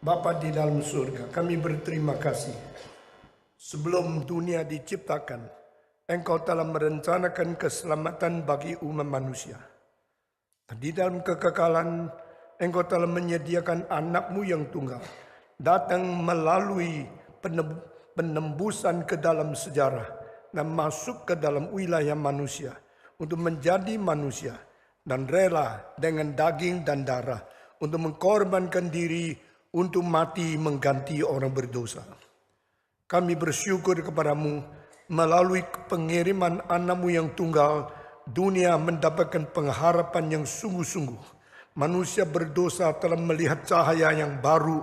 Bapa di dalam surga, kami berterima kasih. Sebelum dunia diciptakan, Engkau telah merencanakan keselamatan bagi umat manusia. Di dalam kekekalan, Engkau telah menyediakan anak-Mu yang tunggal, datang melalui penembusan ke dalam sejarah dan masuk ke dalam wilayah manusia untuk menjadi manusia dan rela dengan daging dan darah untuk mengorbankan diri untuk mati mengganti orang berdosa. Kami bersyukur kepadamu melalui pengiriman anak-Mu yang tunggal, dunia mendapatkan pengharapan yang sungguh-sungguh. Manusia berdosa telah melihat cahaya yang baru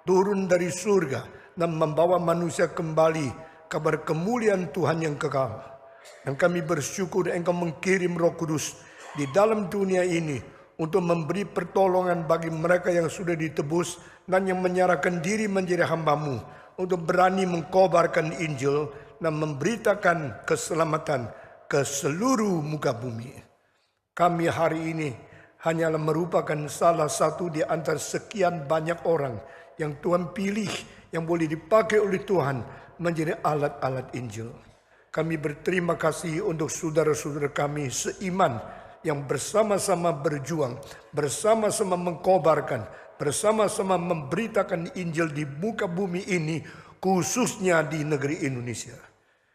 turun dari surga dan membawa manusia kembali kepada kemuliaan Tuhan yang kekal. Dan kami bersyukur Engkau mengirim Roh Kudus di dalam dunia ini untuk memberi pertolongan bagi mereka yang sudah ditebus dan yang menyerahkan diri menjadi hamba-Mu untuk berani mengkobarkan Injil dan memberitakan keselamatan ke seluruh muka bumi. Kami hari ini hanyalah merupakan salah satu di antara sekian banyak orang yang Tuhan pilih yang boleh dipakai oleh Tuhan menjadi alat-alat Injil. Kami berterima kasih untuk saudara-saudara kami seiman yang bersama-sama berjuang, bersama-sama mengkobarkan, bersama-sama memberitakan Injil di muka bumi ini, khususnya di negeri Indonesia.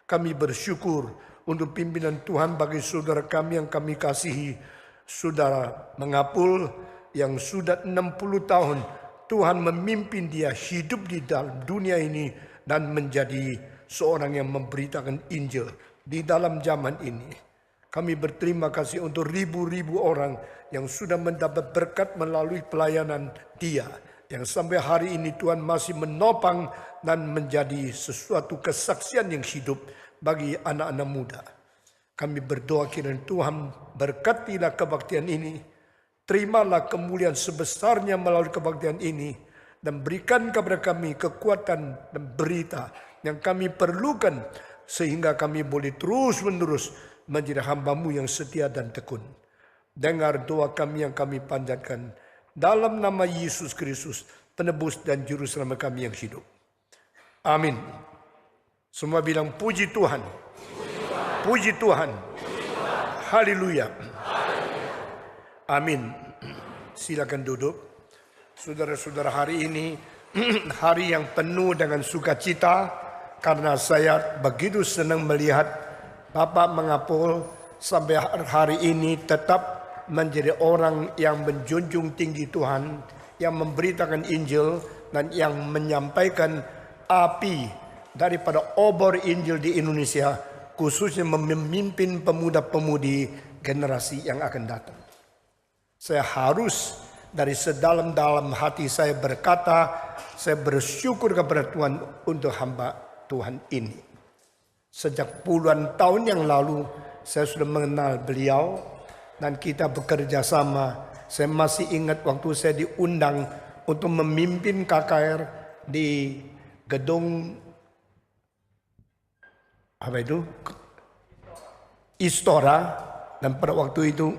Kami bersyukur untuk pimpinan Tuhan bagi saudara kami yang kami kasihi, Saudara Mengapul yang sudah 60 tahun Tuhan memimpin dia hidup di dalam dunia ini dan menjadi seorang yang memberitakan Injil di dalam zaman ini. Kami berterima kasih untuk ribu-ribu orang yang sudah mendapat berkat melalui pelayanan dia. Yang sampai hari ini Tuhan masih menopang dan menjadi sesuatu kesaksian yang hidup bagi anak-anak muda. Kami berdoa kiranya Tuhan berkatilah kebaktian ini. Terimalah kemuliaan sebesarnya melalui kebaktian ini. Dan berikan kepada kami kekuatan dan berita yang kami perlukan. Sehingga kami boleh terus-menerus menjadi hamba-Mu yang setia dan tekun. Dengar doa kami yang kami panjatkan dalam nama Yesus Kristus, penebus dan juru selamat kami yang hidup. Amin. Semua bilang puji Tuhan. Puji Tuhan. Haleluya. Amin. Silakan duduk. Saudara-saudara, hari ini hari yang penuh dengan sukacita karena saya begitu senang melihat Bapak Mengapul sampai hari ini tetap menjadi orang yang menjunjung tinggi Tuhan, yang memberitakan Injil dan yang menyampaikan api daripada obor Injil di Indonesia, khususnya memimpin pemuda-pemudi generasi yang akan datang. Saya harus dari sedalam-dalam hati saya berkata, saya bersyukur kepada Tuhan untuk hamba Tuhan ini. Sejak puluhan tahun yang lalu saya sudah mengenal beliau dan kita bekerja sama. Saya masih ingat waktu saya diundang untuk memimpin KKR di gedung Istora, dan pada waktu itu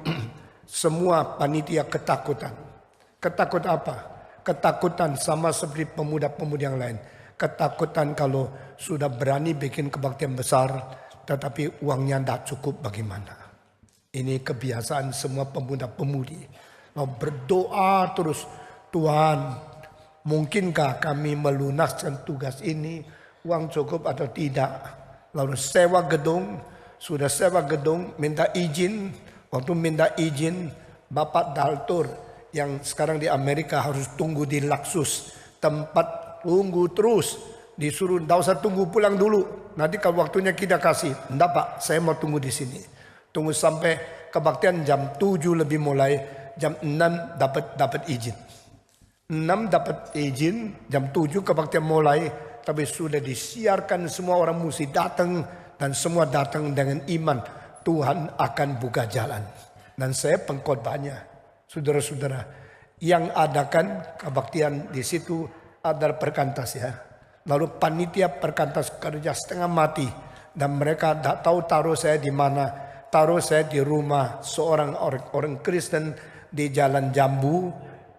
semua panitia ketakutan. Ketakut apa? Ketakutan sama seperti pemuda-pemuda yang lain. Ketakutan kalau sudah berani bikin kebaktian besar, tetapi uangnya tidak cukup bagaimana. Ini kebiasaan semua pemuda-pemudi. Mau berdoa terus, Tuhan, mungkinkah kami melunaskan tugas ini, uang cukup atau tidak. Lalu sewa gedung, sudah sewa gedung, minta izin. Waktu minta izin, Bapak Daltur yang sekarang di Amerika harus tunggu di Laksus, tempat tunggu terus, disuruh tidak usah tunggu, pulang dulu. Nanti kalau waktunya kita kasih. Tidak Pak, saya mau tunggu di sini. Tunggu sampai kebaktian jam 7 lebih mulai, jam 6 dapat izin. 6 dapat izin, jam 7 kebaktian mulai, tapi sudah disiarkan semua orang mesti datang dan semua datang dengan iman. Tuhan akan buka jalan. Dan saya pengkhotbahnya, saudara-saudara, yang adakan kebaktian di situ adalah perkantas ya. Lalu panitia perkantas kerja setengah mati dan mereka tidak tahu taruh saya di mana. Taruh saya di rumah seorang orang Kristen di Jalan Jambu,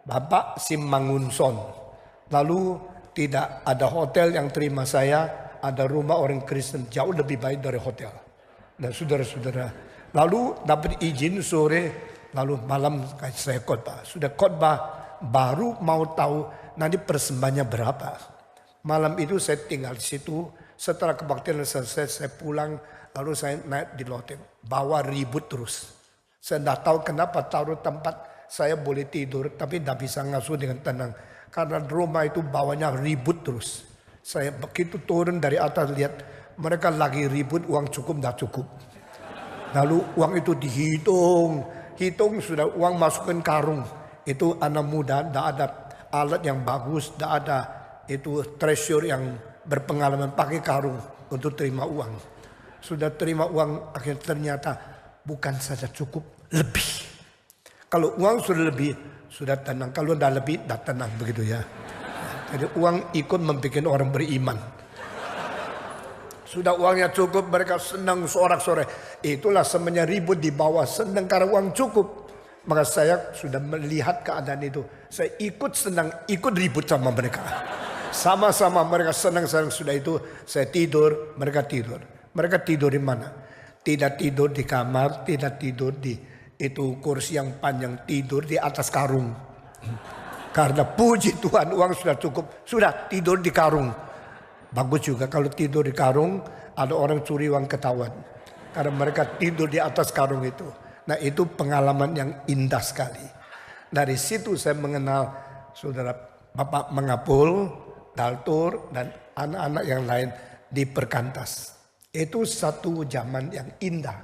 Bapak Simangunson. Lalu tidak ada hotel yang terima saya, ada rumah orang Kristen jauh lebih baik dari hotel. Dan saudara-saudara, lalu dapat izin sore, lalu malam saya khotbah. Sudah khotbah, baru mau tahu nanti persembahannya berapa. Malam itu saya tinggal di situ. Setelah kebaktian selesai, saya pulang. Lalu saya naik di loteng. Bawa ribut terus. Saya tidak tahu kenapa taruh tempat saya boleh tidur. Tapi tidak bisa ngasuh dengan tenang. Karena rumah itu bawanya ribut terus. Saya begitu turun dari atas lihat. Mereka lagi ribut, uang cukup tidak cukup. Lalu uang itu dihitung. Hitung sudah uang masukin karung. Itu anak muda, tidak ada alat yang bagus. Tidak ada itu treasure yang berpengalaman pakai karung untuk terima uang. Sudah terima uang, akhirnya ternyata bukan saja cukup, lebih. Kalau uang sudah lebih, sudah tenang. Kalau tidak lebih, tidak tenang begitu ya. Jadi uang ikut membuat orang beriman. Sudah uangnya cukup, mereka senang sorak-sorai. Itulah semuanya ribut di bawah, senang karena uang cukup. Maka saya sudah melihat keadaan itu. Saya ikut senang, ikut ribut sama mereka. Sama-sama mereka senang-senang. Sudah itu saya tidur, mereka tidur. Mereka tidur di mana? Tidak tidur di kamar, tidak tidur di itu kursi yang panjang, tidur di atas karung. Karena puji Tuhan uang sudah cukup, sudah tidur di karung. Bagus juga kalau tidur di karung, ada orang curi uang ketahuan. Karena mereka tidur di atas karung itu. Nah itu pengalaman yang indah sekali. Dari situ saya mengenal saudara Bapak Mengapul, Daltur, dan anak-anak yang lain di Perkantas. Itu satu zaman yang indah.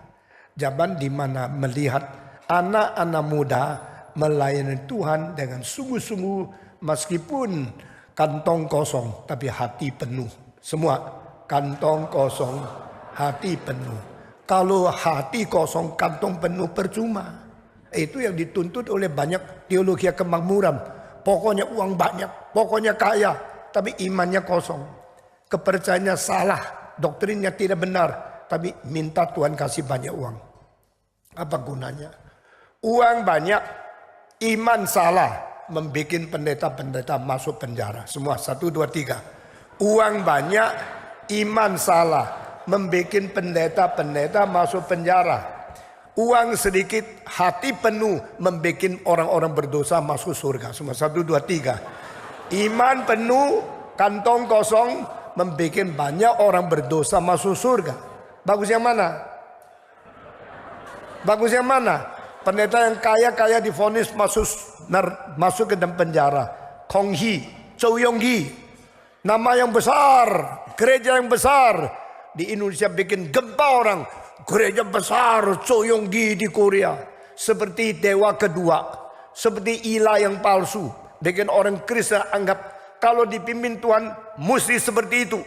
Zaman di mana melihat anak-anak muda melayani Tuhan dengan sungguh-sungguh meskipun kantong kosong tapi hati penuh. Semua kantong kosong, hati penuh. Kalau hati kosong, kantong penuh percuma. Itu yang dituntut oleh banyak teologi kemakmuran. Pokoknya uang banyak, pokoknya kaya, tapi imannya kosong. Kepercayaannya salah. Doktrinnya tidak benar, tapi minta Tuhan kasih banyak uang. Apa gunanya? Uang banyak, iman salah, membuat pendeta-pendeta masuk penjara. Semua 1, 2, 3. Uang banyak, iman salah, membuat pendeta-pendeta masuk penjara. Uang sedikit, hati penuh, membuat orang-orang berdosa masuk surga. Semua 1, 2, 3. Iman penuh, kantong kosong, membuat banyak orang berdosa masuk surga. Bagus yang mana? Bagus yang mana? Pendeta yang kaya-kaya divonis masuk ke dalam penjara. Kong Hee, Zhou Yonggi, nama yang besar, gereja yang besar. Di Indonesia bikin gempa orang. Gereja besar Zhou Yonggi di Korea. Seperti dewa kedua. Seperti ilah yang palsu. Bikin orang Kristen anggap kalau dipimpin Tuhan mesti seperti itu.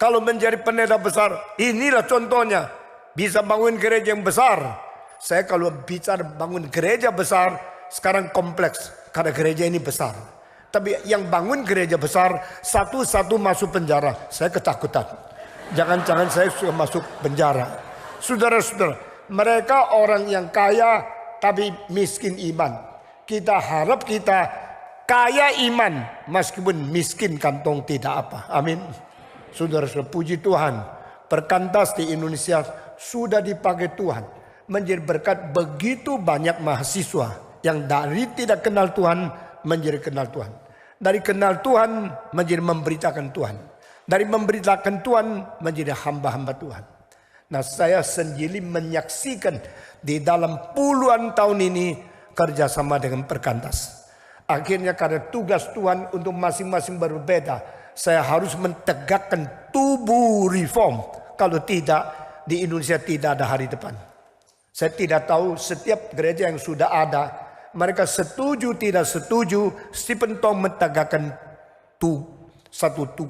Kalau menjadi pendeta besar, inilah contohnya. Bisa bangun gereja yang besar. Saya kalau bicara bangun gereja besar, sekarang kompleks. Karena gereja ini besar. Tapi yang bangun gereja besar, satu-satu masuk penjara. Saya ketakutan. Jangan-jangan saya sudah masuk penjara. Saudara-saudara, mereka orang yang kaya tapi miskin iman. Kita harap kita kaya iman, meskipun miskin kantong tidak apa. Amin. Saudara-saudara, puji Tuhan. Perkantas di Indonesia sudah dipakai Tuhan. Menjadi berkat begitu banyak mahasiswa. Yang dari tidak kenal Tuhan, menjadi kenal Tuhan. Dari kenal Tuhan, menjadi memberitakan Tuhan. Dari memberitakan Tuhan, menjadi hamba-hamba Tuhan. Nah saya sendiri menyaksikan di dalam puluhan tahun ini kerjasama dengan Perkantas. Akhirnya karena tugas Tuhan untuk masing-masing berbeda. Saya harus mentegakkan tubuh reform. Kalau tidak, di Indonesia tidak ada hari depan. Saya tidak tahu setiap gereja yang sudah ada. Mereka setuju tidak setuju. Stephen Tong mentegakkan satu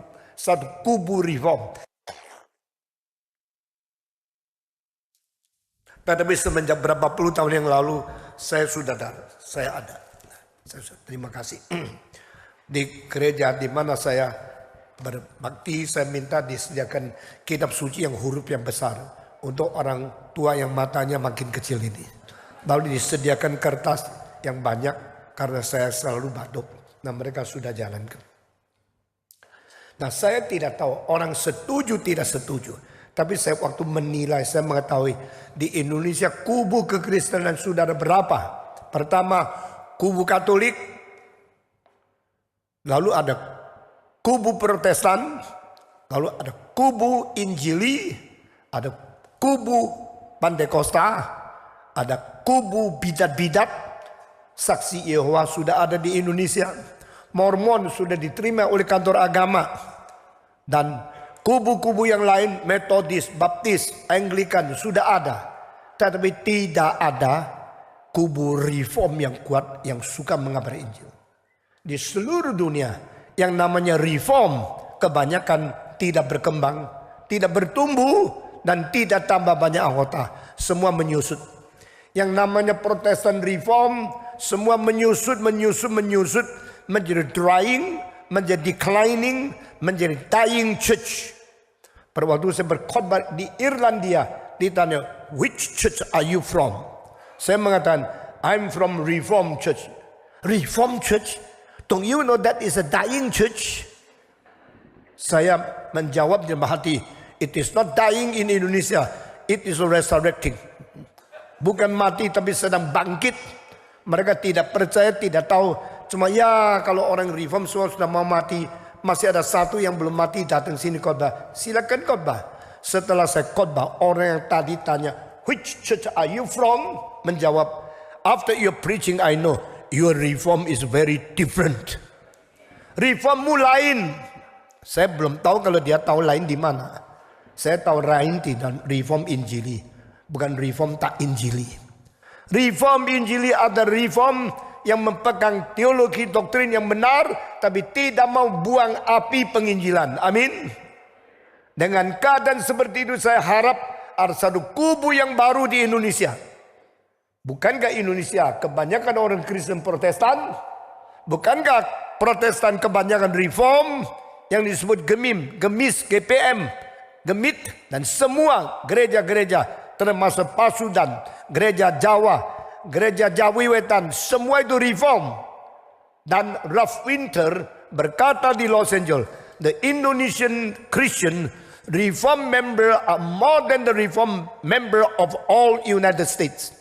kubu reform. Tetapi semenjak berapa puluh tahun yang lalu, saya ada. Terima kasih. Di gereja di mana saya berbakti, saya minta disediakan kitab suci yang huruf yang besar untuk orang tua yang matanya makin kecil ini. Lalu disediakan kertas yang banyak karena saya selalu batuk. Nah mereka sudah jalankan. Nah, saya tidak tahu orang setuju tidak setuju. Tapi saya waktu menilai, saya mengetahui di Indonesia kubu kekristenan sudah ada berapa. Pertama kubu Katolik, lalu ada kubu Protestan, lalu ada kubu Injili, ada kubu Pantekosta, ada kubu bidat-bidat. Saksi Yehova sudah ada di Indonesia. Mormon sudah diterima oleh kantor agama. Dan kubu-kubu yang lain, Metodis, Baptis, Anglikan sudah ada. Tetapi tidak ada kubu reform yang kuat yang suka mengabari Injil. Di seluruh dunia yang namanya reform kebanyakan tidak berkembang, tidak bertumbuh, dan tidak tambah banyak anggota. Semua menyusut. Yang namanya Protestan reform semua menyusut, menjadi drying, menjadi declining, menjadi dying church. Pada waktu saya berkhotbah di Irlandia, ditanya, which church are you from? Saya mengatakan, I'm from Reformed Church. Reformed Church? Don't you know that is a dying church? Saya menjawab dalam hati, it is not dying in Indonesia, it is resurrecting. Bukan mati tapi sedang bangkit. Mereka tidak percaya, tidak tahu. Cuma ya kalau orang reform sudah mau mati, masih ada satu yang belum mati datang sini khotbah. Silakan khotbah. Setelah saya khotbah, orang yang tadi tanya, which church are you from? Menjawab, after your preaching I know your reform is very different. Reformmu lain. Saya belum tahu kalau dia tahu lain di mana. Saya tahu lain tidak reform Injili, bukan reform tak Injili. Reform Injili ada reform yang memegang teologi doktrin yang benar, tapi tidak mau buang api penginjilan. Amin. Dengan keadaan seperti itu saya harap ada satu kubu yang baru di Indonesia. Bukankah Indonesia kebanyakan orang Kristen Protestan? Bukankah Protestan kebanyakan reform yang disebut Gemim, Gemis, GPM, Gemit, dan semua gereja-gereja termasuk Pasundan, gereja Jawa, gereja Jawi Wetan, semua itu reform. Dan Ralph Winter berkata di Los Angeles, the Indonesian Christian reform member are more than the reform member of all United States.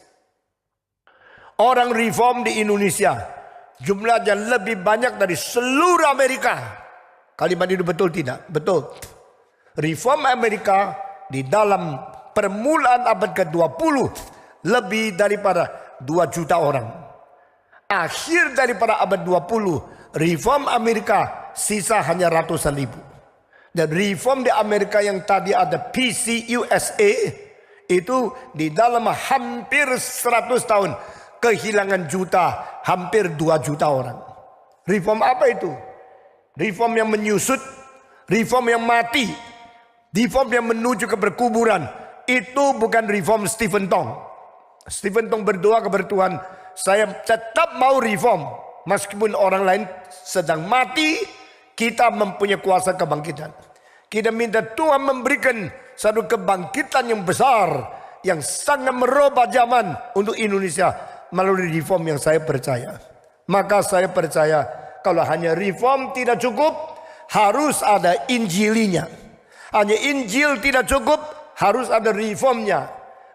Orang reform di Indonesia jumlahnya lebih banyak dari seluruh Amerika. Kalimat itu betul tidak? Betul. Reform Amerika di dalam permulaan abad ke-20 lebih daripada 2 juta orang. Akhir daripada abad 20, reform Amerika sisa hanya ratusan ribu. Dan reform di Amerika yang tadi ada PCUSA itu di dalam hampir 100 tahun kehilangan hampir 2 juta orang. Reform apa itu? Reform yang menyusut, reform yang mati, reform yang menuju ke perkuburan. Itu bukan reform Stephen Tong. Stephen Tong berdoa kepada Tuhan, saya tetap mau reform. Meskipun orang lain sedang mati, kita mempunyai kuasa kebangkitan. Kita minta Tuhan memberikan satu kebangkitan yang besar, yang sangat merubah zaman untuk Indonesia melalui reform yang saya percaya. Maka saya percaya kalau hanya reform tidak cukup, harus ada Injilinya. Hanya Injil tidak cukup, harus ada reformnya.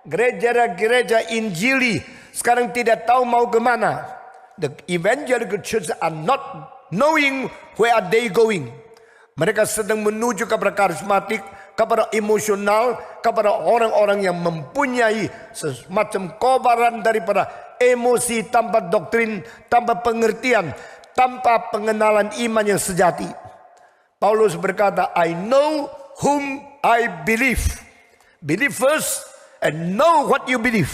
Gereja-gereja Injili sekarang tidak tahu mau kemana. The evangelical church are not knowing where are they going. Mereka sedang menuju kepada karismatik, kepada emosional, kepada orang-orang yang mempunyai semacam kobaran daripada emosi tanpa doktrin, tanpa pengertian, tanpa pengenalan iman yang sejati. Paulus berkata, I know whom I believe. Believe first and know what you believe.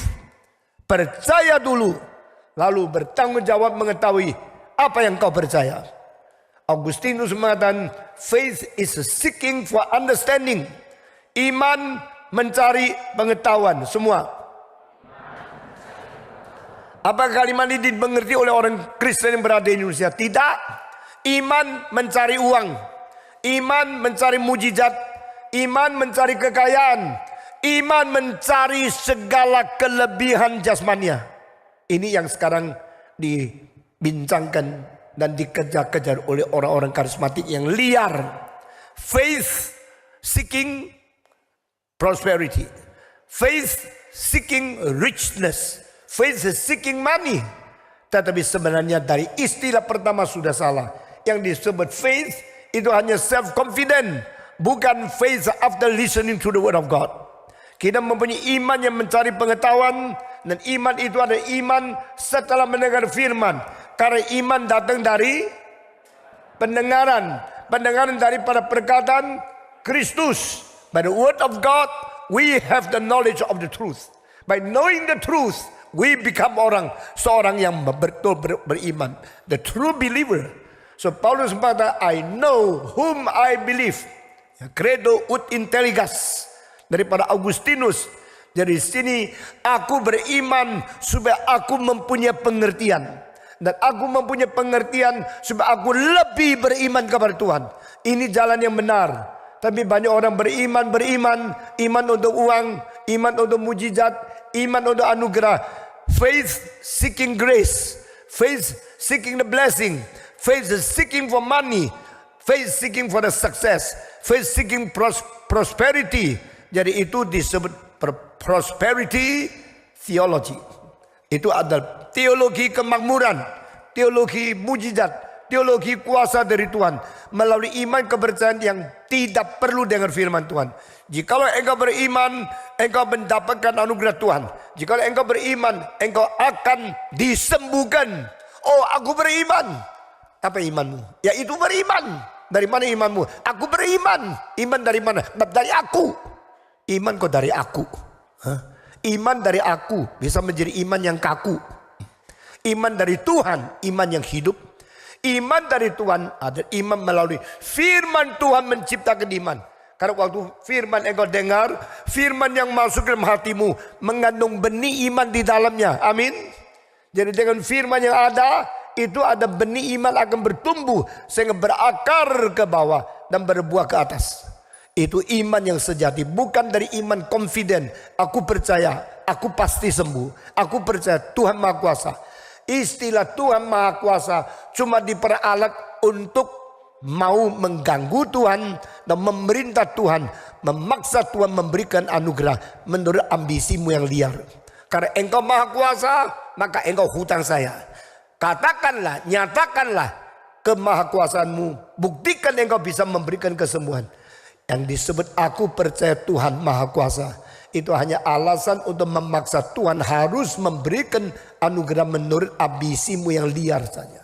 Percaya dulu, lalu bertanggung jawab mengetahui apa yang kau percaya. Augustinus mengatakan, faith is seeking for understanding. Iman mencari pengetahuan. Semua. Apakah kalimat ini dimengerti oleh orang Kristen yang berada di Indonesia? Tidak. Iman mencari uang. Iman mencari mujizat. Iman mencari kekayaan. Iman mencari segala kelebihan jasmania. Ini yang sekarang dibincangkan dan dikejar-kejar oleh orang-orang karismatik yang liar. Faith seeking prosperity. Faith seeking richness. Faith seeking money. Tetapi sebenarnya dari istilah pertama sudah salah. Yang disebut faith itu hanya self-confident. Bukan faith after listening to the word of God. Kita mempunyai iman yang mencari pengetahuan. Dan iman itu ada iman setelah mendengar firman. Karena iman datang dari pendengaran. Pendengaran daripada perkataan Kristus. By the word of God, we have the knowledge of the truth. By knowing the truth, we become seorang yang betul beriman. The true believer. So Paulus berkata, I know whom I believe. Credo ut intelligas. Daripada Augustinus. Dari sini aku beriman supaya aku mempunyai pengertian. Dan aku mempunyai pengertian supaya aku lebih beriman kepada Tuhan. Ini jalan yang benar. Tapi banyak orang beriman. Iman untuk uang. Iman untuk mujizat. Iman untuk anugerah. Faith seeking grace. Faith seeking the blessing. Faith seeking for money. Faith seeking for the success. Faith seeking prosperity. Jadi itu disebut prosperity theology. Itu adalah teologi kemakmuran, teologi mujizat, teologi kuasa dari Tuhan. Melalui iman kepercayaan yang tidak perlu dengar firman Tuhan. Jikalau engkau beriman, engkau mendapatkan anugerah Tuhan. Jikalau engkau beriman, engkau akan disembuhkan. Oh, aku beriman. Apa imanmu? Ya itu beriman. Dari mana imanmu? Aku beriman. Iman dari mana? Dari aku. Iman kok dari aku. Iman dari aku bisa menjadi iman yang kaku. Iman dari Tuhan, iman yang hidup. Iman dari Tuhan ada iman melalui firman Tuhan menciptakan iman. Karena waktu firman engkau dengar, firman yang masuk dalam hatimu mengandung benih iman di dalamnya. Amin. Jadi dengan firman yang ada, itu ada benih iman akan bertumbuh sehingga berakar ke bawah dan berbuah ke atas. Itu iman yang sejati, bukan dari iman confident. Aku percaya, aku pasti sembuh. Aku percaya Tuhan Maha Kuasa. Istilah Tuhan Maha Kuasa cuma diperalat untuk mau mengganggu Tuhan dan memerintah Tuhan, memaksa Tuhan memberikan anugerah menurut ambisimu yang liar. Karena engkau Maha Kuasa, maka engkau hutang saya. Katakanlah, nyatakanlah kemahakuasaanmu. Buktikan engkau bisa memberikan kesembuhan. Yang disebut aku percaya Tuhan Maha Kuasa. Itu hanya alasan untuk memaksa Tuhan harus memberikan anugerah menurut ambisimu yang liar saja.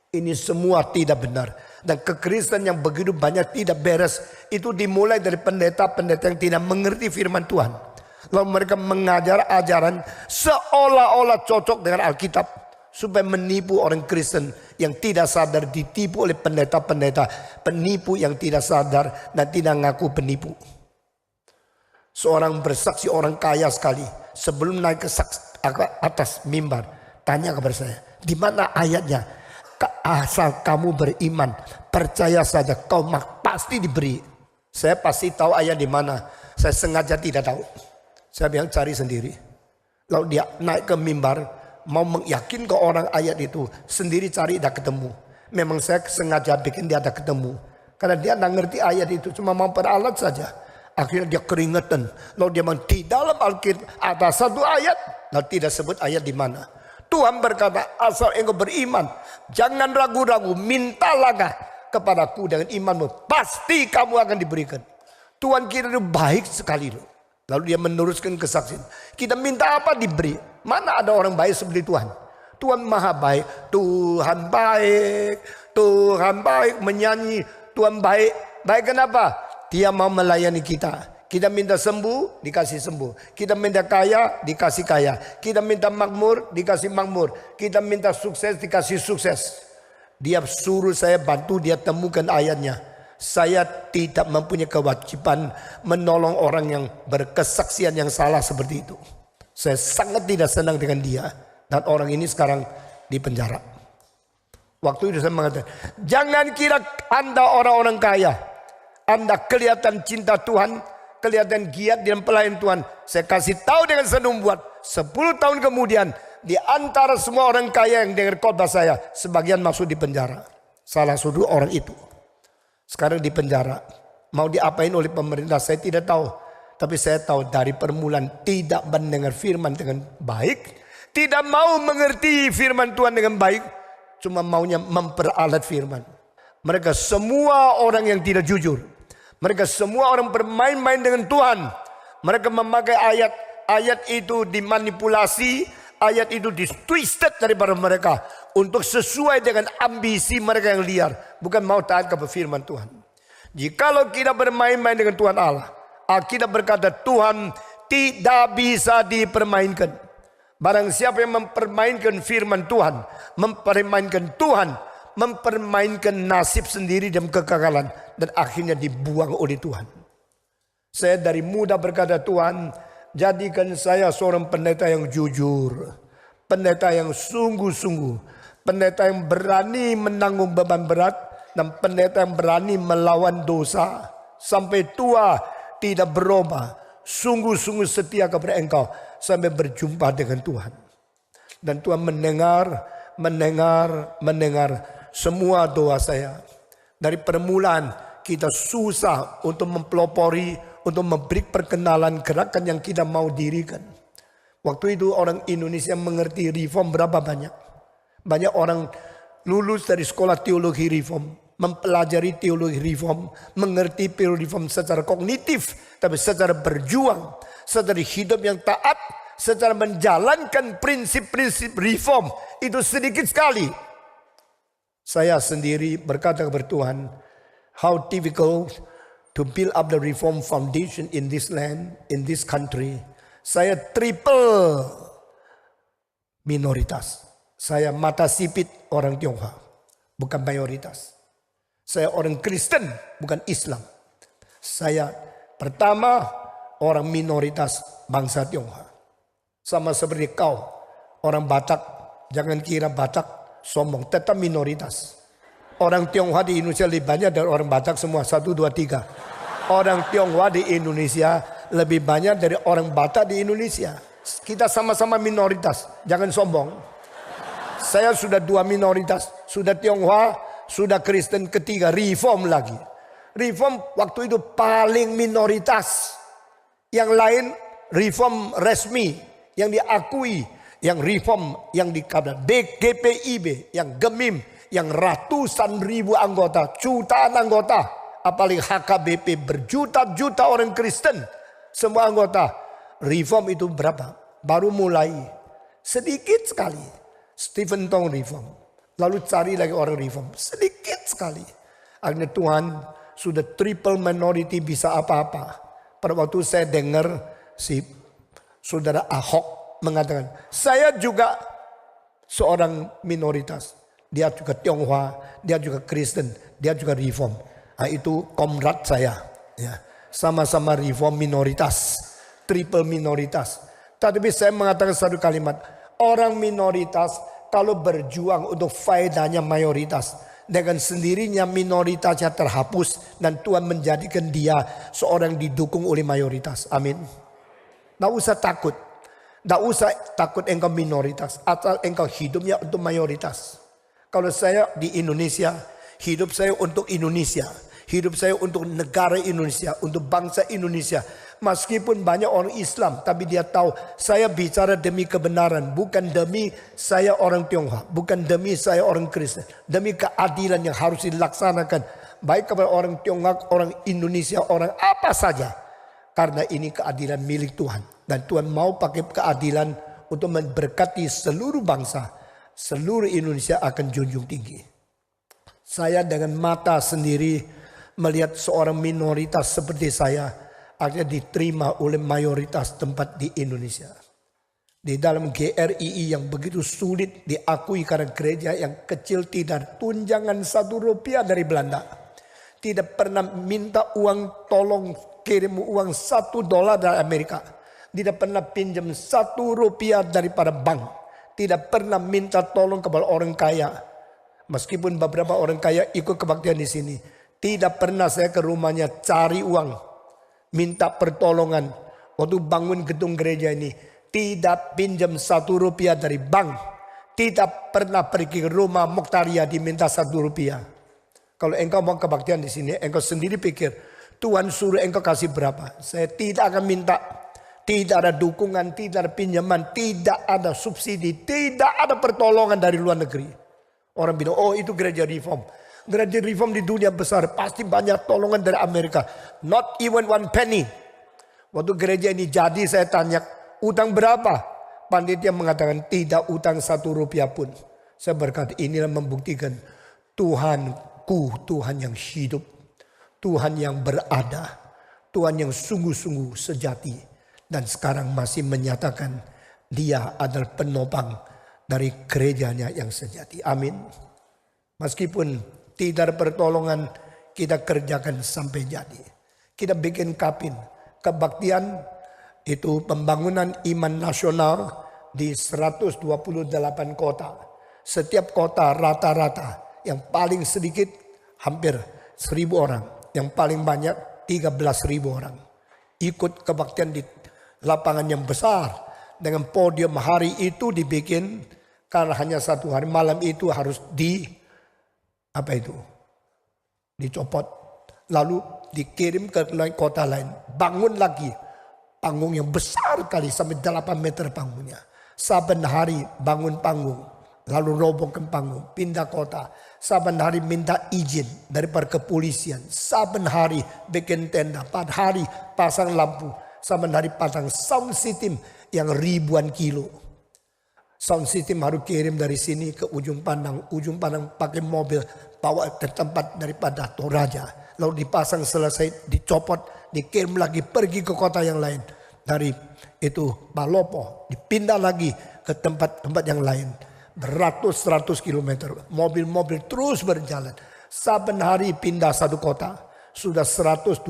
Ini semua tidak benar. Dan kekristenan yang begitu banyak tidak beres. Itu dimulai dari pendeta-pendeta yang tidak mengerti firman Tuhan. Lalu mereka mengajar ajaran seolah-olah cocok dengan Alkitab. Supaya menipu orang Kristen yang tidak sadar ditipu oleh pendeta-pendeta. Penipu yang tidak sadar dan tidak ngaku penipu. Seorang bersaksi orang kaya sekali. Sebelum naik ke atas mimbar. Tanya kepada saya. Di mana ayatnya? Asal kamu beriman. Percaya saja kau pasti diberi. Saya pasti tahu ayat di mana. Saya sengaja tidak tahu. Saya bilang cari sendiri. Lalu dia naik ke mimbar. Mau meyakin ke orang ayat itu. Sendiri cari tidak ketemu. Memang saya sengaja bikin dia ada ketemu. Karena dia tidak ngerti ayat itu. Cuma mau peralat saja. Akhirnya dia keringetan. Lalu dia bilang di dalam Alkitab ada satu ayat. Lalu tidak sebut ayat di mana. Tuhan berkata asal engkau beriman. Jangan ragu-ragu. Mintalah kepadaku dengan imanmu. Pasti kamu akan diberikan. Tuhan kita itu baik sekali loh. Lalu dia meneruskan kesaksian. Kita minta apa diberi. Mana ada orang baik seperti Tuhan. Tuhan Maha baik. Tuhan baik. Tuhan baik menyanyi. Tuhan baik. Baik kenapa? Dia mau melayani kita. Kita minta sembuh, dikasih sembuh. Kita minta kaya, dikasih kaya. Kita minta makmur, dikasih makmur. Kita minta sukses, dikasih sukses. Dia suruh saya bantu dia temukan ayatnya. Saya tidak mempunyai kewajiban menolong orang yang berkesaksian yang salah seperti itu. Saya sangat tidak senang dengan dia. Dan orang ini sekarang di penjara. Waktu itu saya mengatakan, jangan kira Anda orang-orang kaya. Anda kelihatan cinta Tuhan, kelihatan giat dalam pelayan Tuhan. Saya kasih tahu dengan senang buat 10 tahun kemudian, di antara semua orang kaya yang dengar khotbah saya, sebagian masuk di penjara. Salah satu orang itu. Sekarang di penjara. Mau diapain oleh pemerintah saya tidak tahu. Tapi saya tahu dari permulaan tidak mendengar firman dengan baik. Tidak mau mengerti firman Tuhan dengan baik. Cuma maunya memperalat firman. Mereka semua orang yang tidak jujur. Mereka semua orang bermain-main dengan Tuhan. Mereka memakai ayat itu dimanipulasi. Ayat itu ditwisted daripada mereka. Untuk sesuai dengan ambisi mereka yang liar. Bukan mau taat kepada firman Tuhan. Jikalau kita bermain-main dengan Tuhan Allah. Alkitab berkata Tuhan tidak bisa dipermainkan. Barang siapa yang mempermainkan firman Tuhan. Mempermainkan Tuhan. Mempermainkan nasib sendiri dan kekekalan. Dan akhirnya dibuang oleh Tuhan. Saya dari muda berkata Tuhan. Jadikan saya seorang pendeta yang jujur. Pendeta yang sungguh-sungguh. Pendeta yang berani menanggung beban berat. Dan pendeta yang berani melawan dosa. Sampai tua tidak berubah. Sungguh-sungguh setia kepada engkau. Sampai berjumpa dengan Tuhan. Dan Tuhan mendengar semua doa saya. Dari permulaan kita susah untuk mempelopori. Untuk memberi perkenalan gerakan yang kita mau dirikan. Waktu itu orang Indonesia mengerti reform berapa banyak. Banyak orang lulus dari sekolah teologi reform. Mempelajari teologi reform. Mengerti teologi reform secara kognitif. Tapi secara berjuang. Secara hidup yang taat. Secara menjalankan prinsip-prinsip reform. Itu sedikit sekali. Saya sendiri berkata kepada Tuhan. How difficult to build up the reform foundation in this land, in this country. Saya triple minoritas. Saya mata sipit orang Tionghoa. Bukan mayoritas. Saya orang Kristen, bukan Islam. Saya pertama orang minoritas bangsa Tionghoa. Sama seperti kau, orang Batak. Jangan kira Batak sombong, tetap minoritas. Orang Tionghoa di Indonesia lebih banyak dari orang Batak semua. 1, 2, 3. Orang Tionghoa di Indonesia lebih banyak dari orang Batak di Indonesia. Kita sama-sama minoritas. Jangan sombong. Saya sudah 2 minoritas. Sudah Tionghoa, sudah Kristen, ketiga reform lagi. Reform waktu itu paling minoritas. Yang lain reform resmi. Yang diakui. Yang reform yang dikatakan GPIB. Yang gemim. Yang ratusan ribu anggota, jutaan anggota, apalagi HKBP berjuta-juta orang Kristen, semua anggota. Reform itu berapa? Baru mulai, sedikit sekali. Stephen Tong reform, lalu cari lagi orang reform, sedikit sekali. Akhirnya Tuhan sudah triple minority bisa apa-apa. Pada waktu saya dengar si saudara Ahok mengatakan, saya juga seorang minoritas. Dia juga Tionghoa, dia juga Kristen, dia juga reform. Nah, itu komrad saya. Ya. Sama-sama reform minoritas, triple minoritas. Tapi saya mengatakan satu kalimat. Orang minoritas kalau berjuang untuk faedahnya mayoritas. Dengan sendirinya minoritasnya terhapus. Dan Tuhan menjadikan dia seorang didukung oleh mayoritas. Amin. Tidak usah takut. Tidak usah takut engkau minoritas. Asal engkau hidupnya untuk mayoritas. Kalau saya di Indonesia, hidup saya untuk Indonesia. Hidup saya untuk negara Indonesia, untuk bangsa Indonesia. Meskipun banyak orang Islam, tapi dia tahu saya bicara demi kebenaran. Bukan demi saya orang Tionghoa, bukan demi saya orang Kristen. Demi keadilan yang harus dilaksanakan. Baik kepada orang Tionghoa, orang Indonesia, orang apa saja. Karena ini keadilan milik Tuhan. Dan Tuhan mau pakai keadilan untuk memberkati seluruh bangsa. Seluruh Indonesia akan junjung tinggi. Saya dengan mata sendiri melihat seorang minoritas seperti saya akhirnya diterima oleh mayoritas tempat di Indonesia. Di dalam GRII yang begitu sulit diakui karena gereja yang kecil tidak tunjangan 1 rupiah dari Belanda. Tidak pernah minta uang tolong kirim uang $1 dari Amerika. Tidak pernah pinjam 1 rupiah daripada bank. Tidak pernah minta tolong kepada orang kaya. Meskipun beberapa orang kaya ikut kebaktian di sini. Tidak pernah saya ke rumahnya cari uang. Minta pertolongan. Waktu bangun gedung gereja ini. Tidak pinjam 1 rupiah dari bank. Tidak pernah pergi ke rumah Moktaria diminta 1 rupiah. Kalau engkau mau kebaktian di sini, engkau sendiri pikir, Tuhan suruh engkau kasih berapa. Saya tidak akan minta. Tidak ada dukungan, tidak ada pinjaman, tidak ada subsidi, tidak ada pertolongan dari luar negeri. Orang bilang, oh itu gereja reform. Gereja reform di dunia besar pasti banyak tolongan dari Amerika. Not even one penny. Waktu gereja ini jadi saya tanya, utang berapa? Panitia mengatakan tidak utang 1 rupiah pun. Saya berkata inilah membuktikan Tuhanku, Tuhan yang hidup. Tuhan yang berada. Tuhan yang sungguh-sungguh sejati. Dan sekarang masih menyatakan dia adalah penopang dari gerejanya yang sejati. Amin. Meskipun tidak ada pertolongan, kita kerjakan sampai jadi. Kita bikin kapin. Kebaktian itu pembangunan iman nasional di 128 kota. Setiap kota rata-rata yang paling sedikit hampir 1.000 orang. Yang paling banyak 13.000 orang. Ikut kebaktian di lapangan yang besar. Dengan podium hari itu dibikin. Karena hanya 1 hari malam itu harus dicopot. Lalu dikirim ke kota lain. Bangun lagi. Panggung yang besar kali sampai 8 meter panggungnya. Saben hari bangun panggung. Lalu robohkan panggung. Pindah kota. Saben hari minta izin dari kepolisian. Saben hari bikin tenda. Pada hari pasang lampu. Saben hari pasang sound system yang ribuan kilo. Sound system harus kirim dari sini ke ujung pandang. Ujung pandang pakai mobil. Bawa ke tempat daripada Toraja. Lalu dipasang selesai. Dicopot. Dikirim lagi pergi ke kota yang lain. Dari itu Palopo. Dipindah lagi ke tempat-tempat yang lain. Beratus-ratus kilometer. Mobil-mobil terus berjalan. Saben hari pindah 1 kota. Sudah 128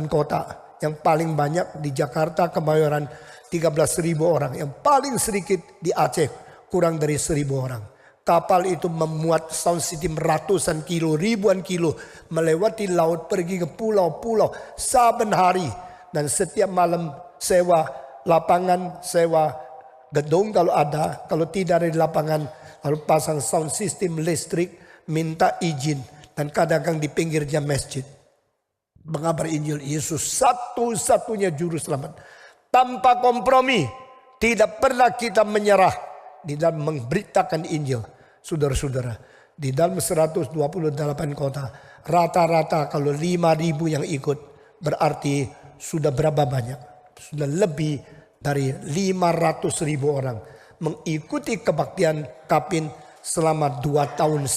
kota. Yang paling banyak di Jakarta, Kemayoran 13.000 orang. Yang paling sedikit di Aceh kurang dari 1.000 orang. Kapal itu memuat sound system ratusan kilo, ribuan kilo. Melewati laut pergi ke pulau-pulau saben hari. Dan setiap malam sewa lapangan, sewa gedung kalau ada. Kalau tidak ada di lapangan, lalu pasang sound system listrik, minta izin. Dan kadang-kadang di pinggirnya masjid. Mengabar Injil Yesus satu-satunya juru selamat. Tanpa kompromi. Tidak pernah kita menyerah di dalam memberitakan Injil. Saudara-saudara. Di dalam 128 kota. Rata-rata kalau 5.000 yang ikut. Berarti sudah berapa banyak? Sudah lebih dari 500.000 orang. Mengikuti kebaktian kapin selama 2,5 tahun.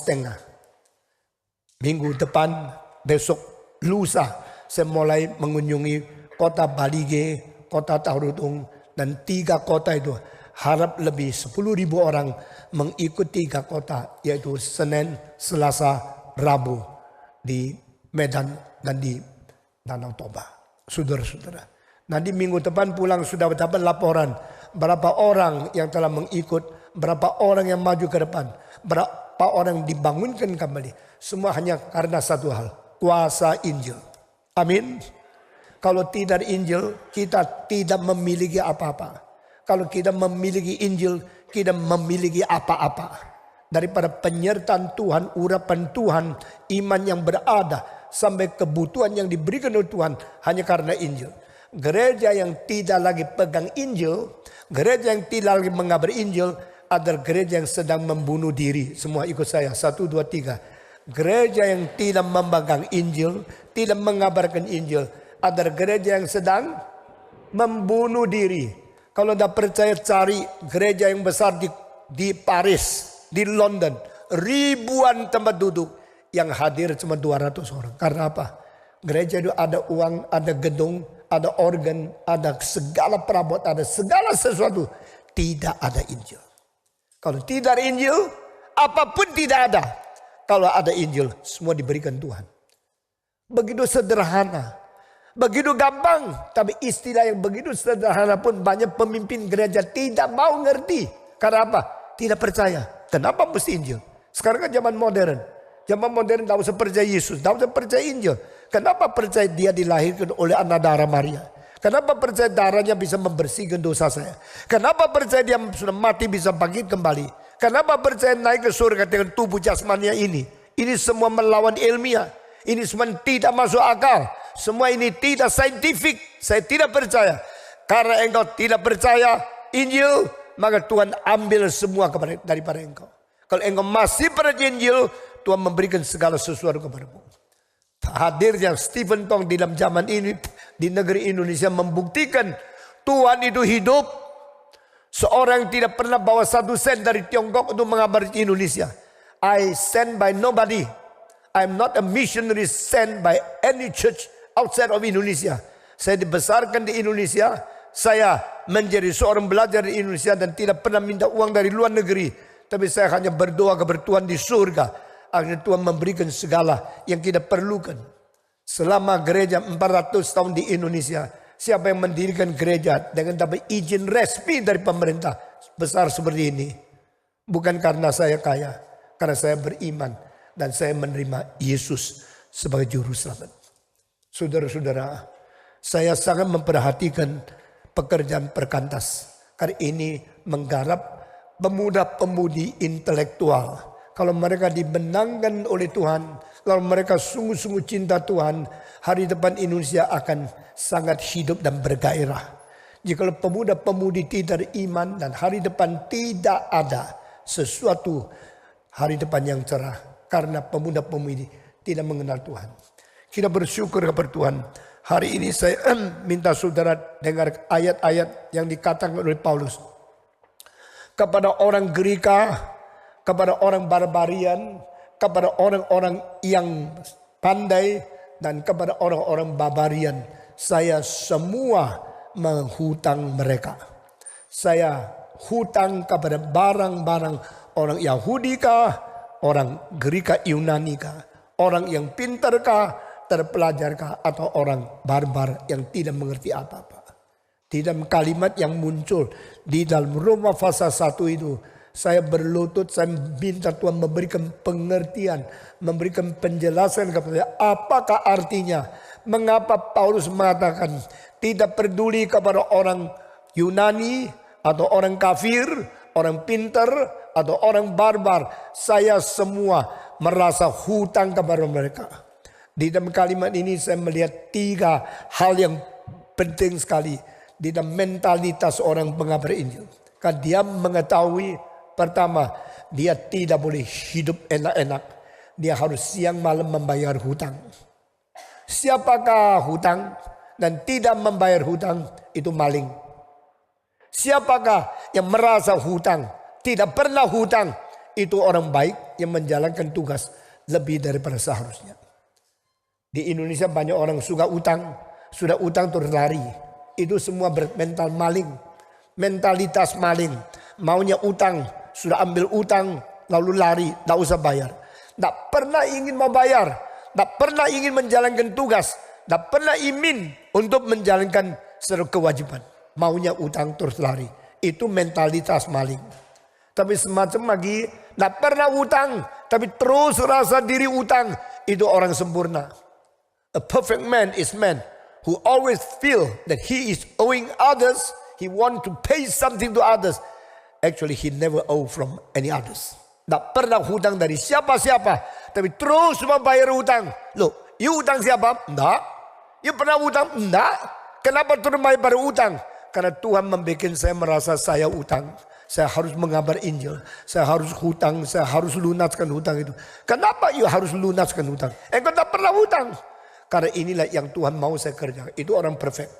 Minggu depan, besok, lusa. Saya mulai mengunjungi kota Balige, kota Tarutung. Dan 3 kota itu. Harap lebih 10.000 orang mengikuti 3 kota. Yaitu Senin, Selasa, Rabu. Di Medan dan di Danau Toba. Saudara-saudara. Nanti minggu depan pulang sudah dapat laporan. Berapa orang yang telah mengikut. Berapa orang yang maju ke depan. Berapa orang dibangunkan kembali. Semua hanya karena satu hal. Kuasa Injil. Amin. Kalau tidak Injil, kita tidak memiliki apa-apa. Kalau kita memiliki Injil, kita memiliki apa-apa. Daripada penyertaan Tuhan, urapan Tuhan, iman yang berada, sampai kebutuhan yang diberikan oleh Tuhan hanya karena Injil. Gereja yang tidak lagi pegang Injil, gereja yang tidak lagi mengabar Injil, adalah gereja yang sedang membunuh diri. Semua ikut saya, 1, 2, 3. Gereja yang tidak memegang Injil, tidak mengabarkan Injil, adalah gereja yang sedang membunuh diri. Kalau tidak percaya, cari gereja yang besar di Paris, di London. Ribuan tempat duduk. Yang hadir cuma 200 orang. Karena apa? Gereja itu ada uang, ada gedung, ada organ, ada segala perabot, ada segala sesuatu. Tidak ada Injil. Kalau tidak ada Injil, apapun tidak ada. Kalau ada Injil, semua diberikan Tuhan. Begitu sederhana. Begitu gampang. Tapi istilah yang begitu sederhana pun banyak pemimpin gereja tidak mau ngerti. Karena apa? Tidak percaya. Kenapa mesti Injil? Sekarang kan zaman modern. Zaman modern tidak usah percaya Yesus. Tidak usah percaya Injil. Kenapa percaya dia dilahirkan oleh anak darah Maria? Kenapa percaya darahnya bisa membersihkan dosa saya? Kenapa percaya dia sudah mati bisa bangkit kembali? Kenapa percaya naik ke surga dengan tubuh jasmania ini? Ini semua melawan ilmiah. Ini semua tidak masuk akal. Semua ini tidak saintifik. Saya tidak percaya. Karena engkau tidak percaya Injil, maka Tuhan ambil semua daripada engkau. Kalau engkau masih percaya Injil, Tuhan memberikan segala sesuatu kepadamu. Hadirnya Stephen Tong di dalam zaman ini di negeri Indonesia membuktikan Tuhan itu hidup. Seorang tidak pernah bawa 1 sen dari Tiongkok untuk mengabari Indonesia. I sent by nobody. I'm not a missionary sent by any church outside of Indonesia. Saya dibesarkan di Indonesia. Saya menjadi seorang belajar di Indonesia dan tidak pernah minta uang dari luar negeri. Tapi saya hanya berdoa kepada Tuhan di surga. Akhirnya Tuhan memberikan segala yang kita perlukan. Selama gereja 400 tahun di Indonesia. Siapa yang mendirikan gereja dengan dapat izin resmi dari pemerintah besar seperti ini? Bukan karena saya kaya. Karena saya beriman. Dan saya menerima Yesus sebagai juru selamat. Saudara-saudara, saya sangat memperhatikan pekerjaan perkantas. Karena ini menggarap pemuda-pemudi intelektual. Kalau mereka dibenangkan oleh Tuhan, kalau mereka sungguh-sungguh cinta Tuhan, hari depan Indonesia akan sangat hidup dan bergairah. Jika pemuda-pemudi tidak iman dan hari depan tidak ada sesuatu hari depan yang cerah. Karena pemuda-pemudi tidak mengenal Tuhan. Kita bersyukur kepada Tuhan. Hari ini saya minta saudara dengar ayat-ayat yang dikatakan oleh Paulus. Kepada orang Gerika, kepada orang barbarian, kepada orang-orang yang pandai, dan kepada orang-orang barbarian. Saya semua menghutang mereka. Saya hutang kepada barang-barang orang Yahudi kah, orang Gerika Yunani kah, orang yang pintar kah, terpelajar kah, atau orang barbar yang tidak mengerti apa-apa. Di dalam kalimat yang muncul di dalam Roma pasal 1 itu, saya berlutut, saya minta Tuhan memberikan pengertian, memberikan penjelasan kepada saya. Apakah artinya? Mengapa Paulus mengatakan tidak peduli kepada orang Yunani atau orang kafir, orang pintar atau orang barbar. Saya semua merasa hutang kepada mereka. Di dalam kalimat ini saya melihat 3 hal yang penting sekali di dalam mentalitas orang pengabar Injil. Karena dia mengetahui, pertama, dia tidak boleh hidup enak-enak. Dia harus siang malam membayar hutang. Siapakah hutang dan tidak membayar hutang? Itu maling. Siapakah yang merasa hutang, tidak pernah hutang? Itu orang baik yang menjalankan tugas lebih daripada seharusnya. Di Indonesia banyak orang suka utang. Sudah utang terus lari. Itu semua bermental maling. Mentalitas maling. Maunya utang. Sudah ambil utang lalu lari. Tidak usah bayar. Tidak pernah ingin membayar. Tidak pernah ingin menjalankan tugas. Tidak pernah ingin untuk menjalankan seluruh kewajiban. Maunya utang terus lari. Itu mentalitas maling. Tapi semacam lagi. Tidak pernah utang. Tapi terus rasa diri utang. Itu orang sempurna. A perfect man is man who always feel that he is owing others. He want to pay something to others. Actually, he never owe from any others. Tak pernah hutang dari siapa-siapa. Tapi terus membayar hutang. Loh, you hutang siapa? Enggak. You pernah hutang? Enggak. Kenapa terus membayar hutang? Karena Tuhan membuat saya merasa saya hutang. Saya harus mengabar Injil. Saya harus hutang. Saya harus lunaskan hutang itu. Kenapa you harus lunaskan hutang? Engkau tak pernah hutang. Karena inilah yang Tuhan mau saya kerjakan. Itu orang perfect.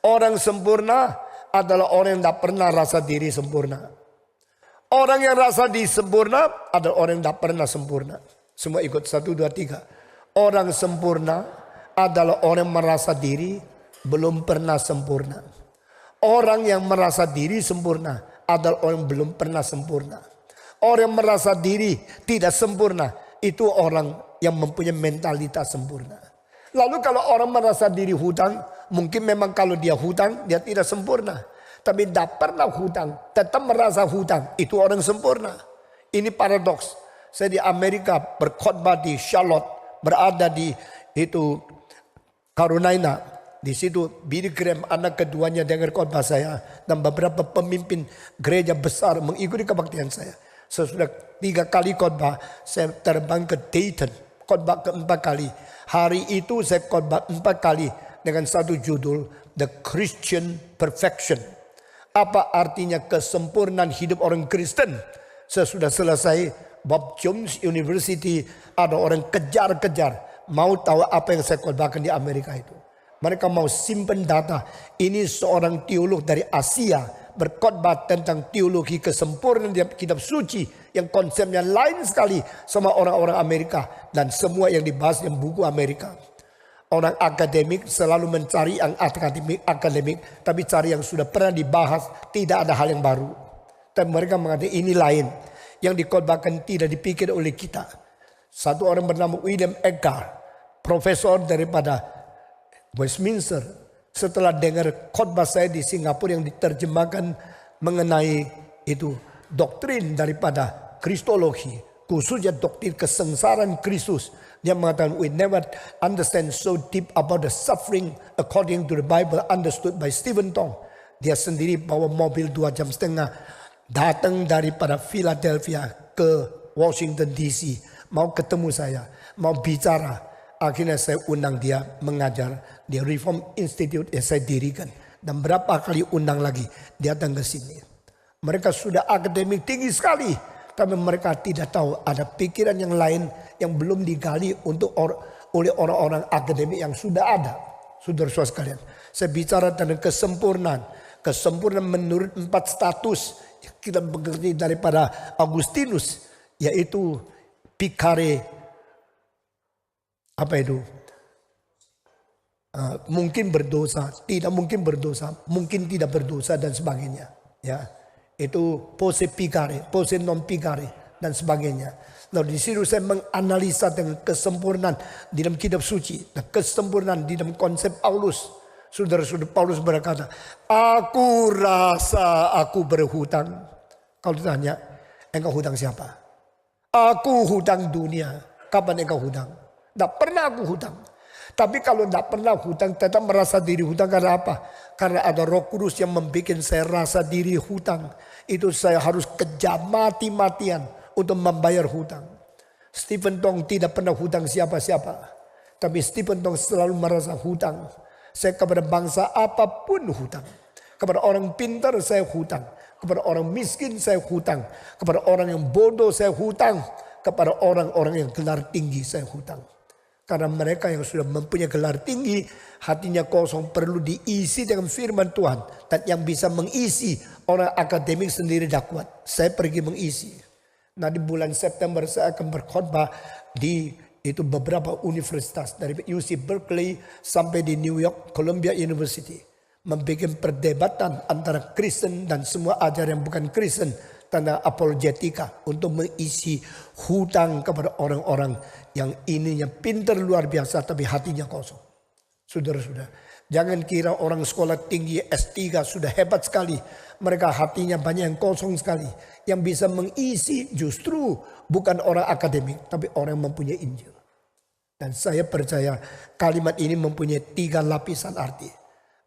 Orang sempurna adalah orang yang tidak pernah rasa diri sempurna. Orang yang rasa diri sempurna adalah orang yang tidak pernah sempurna. Semua ikut 1, 2, 3. Orang sempurna adalah orang yang merasa diri belum pernah sempurna. Orang yang merasa diri sempurna adalah orang yang belum pernah sempurna. Orang yang merasa diri tidak sempurna itu orang yang mempunyai mentalitas sempurna. Lalu kalau orang merasa diri hutang, mungkin memang kalau dia hutang, dia tidak sempurna. Tapi tidak pernah hutang, tetap merasa hutang, itu orang sempurna. Ini paradoks. Saya di Amerika berkhotbah di Charlotte, berada di itu Carolina. Di situ Billy Graham anak keduanya dengar khotbah saya. Dan beberapa pemimpin gereja besar mengikuti kebaktian saya. Sesudah 3 kali khotbah, saya terbang ke Dayton. Khotbah ke-4 kali. Hari itu saya khotbah 4 kali dengan satu judul, The Christian Perfection. Apa artinya kesempurnaan hidup orang Kristen? Sesudah selesai Bob Jones University, ada orang kejar-kejar. Mau tahu apa yang saya khotbahkan di Amerika itu. Mereka mau simpan data. Ini seorang teolog dari Asia berkhotbah tentang teologi kesempurnaan dalam kitab suci yang konsepnya lain sekali sama orang-orang Amerika dan semua yang dibahas dalam buku Amerika. Orang akademik selalu mencari yang akademik, tapi cari yang sudah pernah dibahas, tidak ada hal yang baru. Tapi mereka mengatakan ini lain, yang dikhotbahkan tidak dipikir oleh kita. Satu orang bernama William Edgar, profesor daripada Westminster, setelah dengar khotbah saya di Singapura yang diterjemahkan mengenai itu doktrin daripada Kristologi, khususnya doktrin kesengsaraan Kristus, dia mengatakan we never understand so deep about the suffering according to the Bible understood by Stephen Tong. Dia sendiri bawa mobil 2,5 jam datang daripada Philadelphia ke Washington DC, mau ketemu saya, mau bicara. Akhirnya saya undang dia mengajar di Reform Institute yang saya dirikan. Dan berapa kali undang lagi dia datang ke sini. Mereka sudah akademik tinggi sekali. Tapi mereka tidak tahu ada pikiran yang lain yang belum digali oleh orang-orang akademik yang sudah ada. Saudara-saudara sekalian. Saya bicara tentang kesempurnaan. Kesempurnaan menurut 4 status. Kita mengerti daripada Agustinus. Yaitu Picare. Apa itu? Mungkin berdosa, tidak mungkin berdosa, mungkin tidak berdosa dan sebagainya. Ya, itu pose picare, pose non picare dan sebagainya. Lalu di situ saya menganalisa dengan kesempurnaan di dalam kitab suci dan kesempurnaan di dalam konsep Paulus. Saudara-saudara, Paulus berkata, aku rasa aku berhutang. Kalau ditanya, engkau hutang siapa? Aku hutang dunia. Kapan engkau hutang? Tidak pernah aku hutang. Tapi kalau tidak pernah hutang, tetap merasa diri hutang karena apa? Karena ada Roh Kudus yang membuat saya rasa diri hutang. Itu saya harus kejar mati-matian untuk membayar hutang. Stephen Tong tidak pernah hutang siapa-siapa. Tapi Stephen Tong selalu merasa hutang. Saya kepada bangsa apapun hutang. Kepada orang pintar saya hutang. Kepada orang miskin saya hutang. Kepada orang yang bodoh saya hutang. Kepada orang-orang yang gelar tinggi saya hutang. Karena mereka yang sudah mempunyai gelar tinggi, hatinya kosong, perlu diisi dengan firman Tuhan. Dan yang bisa mengisi, orang akademik sendiri tidak kuat. Saya pergi mengisi. Nah di bulan September saya akan berkhotbah di itu beberapa universitas. Dari UC Berkeley sampai di New York, Columbia University. Membuat perdebatan antara Kristen dan semua ajaran yang bukan Kristen. Tentang apologetika untuk mengisi hutang kepada orang-orang yang ininya pintar luar biasa tapi hatinya kosong. Saudara-saudara, jangan kira orang sekolah tinggi S3 sudah hebat sekali. Mereka hatinya banyak yang kosong sekali. Yang bisa mengisi justru bukan orang akademik tapi orang yang mempunyai Injil. Dan saya percaya kalimat ini mempunyai 3 lapisan arti.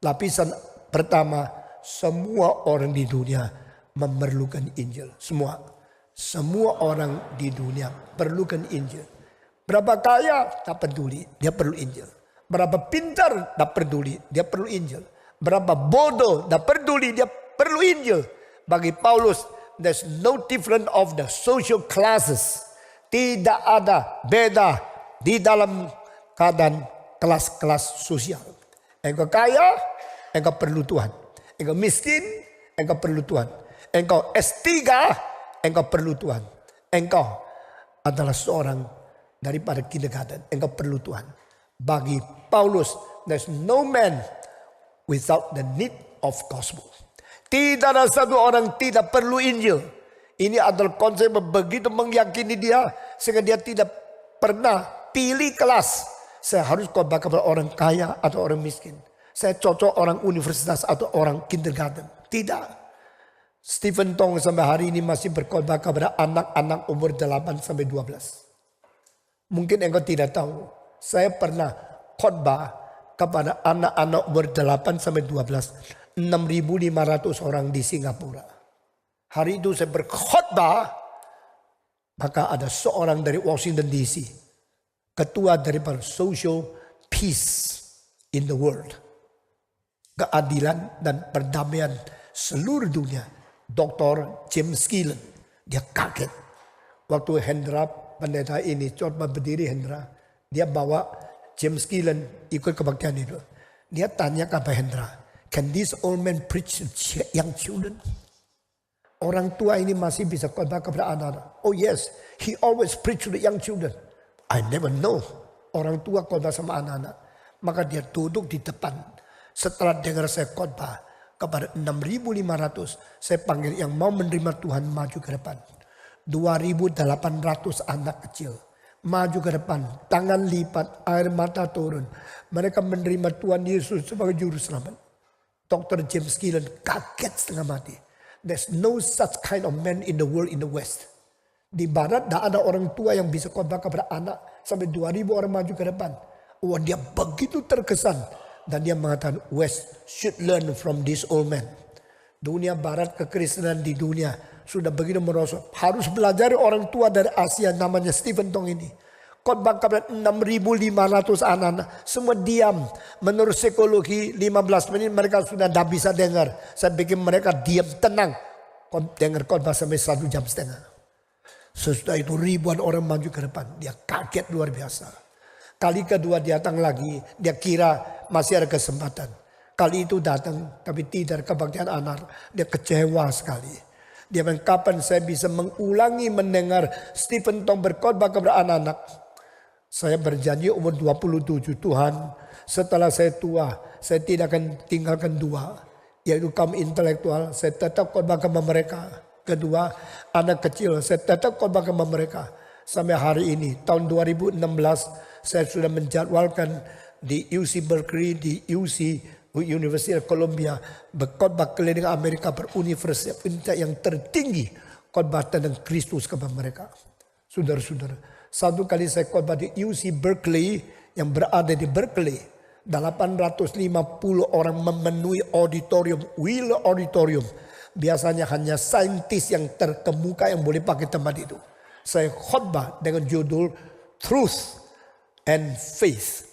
Lapisan pertama, semua orang di dunia memerlukan Injil. Semua orang di dunia perlukan Injil. Berapa kaya tak peduli, dia perlu Injil. Berapa pintar tak peduli, dia perlu Injil. Berapa bodoh tak peduli, dia perlu Injil. Bagi Paulus, there's no difference of the social classes. Tidak ada beda di dalam keadaan kelas-kelas sosial. Engkau kaya, engkau perlu Tuhan. Engkau miskin, engkau perlu Tuhan. Engkau S3, engkau perlu Tuhan. Engkau adalah seorang daripada kindergarten. Engkau perlu Tuhan. Bagi Paulus, there's no man without the need of gospel. Tidak ada satu orang tidak perlu Injil. Ini adalah konsep yang begitu meyakini dia. Sehingga dia tidak pernah pilih kelas. Saya harus khotbah kepada orang kaya atau orang miskin. Saya cocok orang universitas atau orang kindergarten. Tidak. Stephen Tong sampai hari ini masih berkhotbah kepada anak-anak umur 8-12. Mungkin engkau tidak tahu. Saya pernah khotbah kepada anak-anak umur 8-12. 6.500 orang di Singapura. Hari itu saya berkhotbah Maka ada seorang dari Washington DC, ketua daripada social peace in the world, keadilan dan perdamaian seluruh dunia, Dr. James Gillen. Dia kaget waktu Hendra, pendeta ini coba berdiri, Hendra, dia bawa James Gillen ikut kebaktian itu. Dia tanya kepada Hendra, can this old man preach to young children? Orang tua ini masih bisa khotbah kepada anak-anak. Oh yes, he always preach to the young children. I never know. Orang tua khotbah sama anak-anak. Maka dia duduk di depan. Setelah dengar saya khotbah kepada 6.500, saya panggil yang mau menerima Tuhan maju ke depan. 2.800 anak kecil maju ke depan, tangan lipat, air mata turun. Mereka menerima Tuhan Yesus sebagai juru selamat. Dr. James Gillen kaget setengah mati. There's no such kind of man in the world in the West. Di Barat tidak ada orang tua yang bisa khotbah kepada anak sampai 2.000 orang maju ke depan. Wah, dia begitu terkesan. Dan dia mengatakan, West should learn from this old man. Dunia Barat, kekristenan di dunia sudah begitu merosot. Harus belajar orang tua dari Asia namanya Stephen Tong ini. Khotbah kepada 6.500 anak-anak. Semua diam. Menurut psikologi 15 menit mereka sudah tidak bisa dengar. Saya bikin mereka diam tenang. Dengar khotbah sampai 1,5 jam. Sesudah itu ribuan orang maju ke depan. Dia kaget luar biasa. Kali kedua dia datang lagi. Dia kira masih ada kesempatan. Kali itu datang tapi tidak kebaktian anak. Dia kecewa sekali. Dia bilang, kapan saya bisa mengulangi mendengar Stephen Tong berkhotbah kepada anak-anak. Saya berjanji umur 27, Tuhan setelah saya tua, saya tidak akan tinggalkan dua. Yaitu kaum intelektual, saya tetap khotbah kepada mereka. Kedua, anak kecil, saya tetap khotbah kepada mereka. Sampai hari ini, tahun 2016, saya sudah menjadwalkan di UC Berkeley, di UC University of Columbia, berkhotbah keliling Amerika, beruniversitas yang tertinggi, khotbah tentang Kristus kepada mereka. Saudara-saudara, satu kali saya khotbah di UC Berkeley yang berada di Berkeley, 850 orang memenuhi auditorium, Wheeler Auditorium. Biasanya hanya saintis yang terkemuka yang boleh pakai tempat itu. Saya khotbah dengan judul Truth and Faith,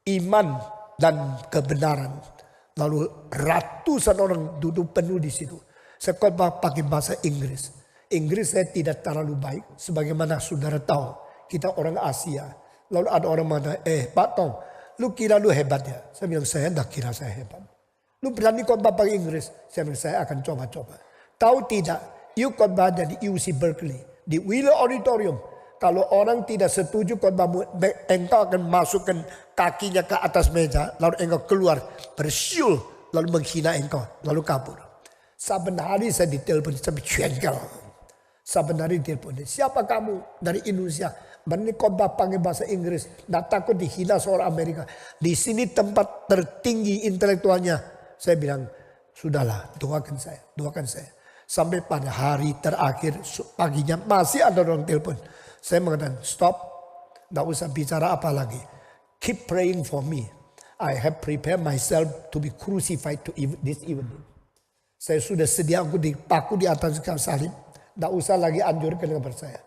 iman dan kebenaran. Lalu ratusan orang duduk penuh di situ. Saya khotbah pakai bahasa Inggris. Inggris saya tidak terlalu baik. Sebagaimana saudara tahu, kita orang Asia. Lalu ada orang mengatakan, Pak Tong, lu kira lu hebat ya? Saya bilang, saya tidak kira saya hebat. Lu berani khotbah pakai Inggris? Saya bilang, saya akan coba-coba. Tahu tidak, you khotbah di UC Berkeley, di Wheeler Auditorium. Kalau orang tidak setuju khotbahmu, engkau akan masukkan kakinya ke atas meja, lalu engkau keluar bersiul, lalu menghina engkau, lalu kabur. Saben hari saya ditelepon sampai jengkel. Saben hari ditelepon, siapa kamu dari Indonesia? Berani khotbah pakai bahasa Inggris, tidak takut dihina seorang Amerika. Di sini tempat tertinggi intelektualnya. Saya bilang, sudahlah, doakan saya, doakan saya. Sampai pada hari terakhir paginya masih ada orang telepon. Saya mengatakan, stop, tidak usah bicara apa lagi. Keep praying for me. I have prepared myself to be crucified to this evening. Saya sudah sedia aku dipaku di atas kayu salib. Tidak usah lagi anjurkan kepada saya.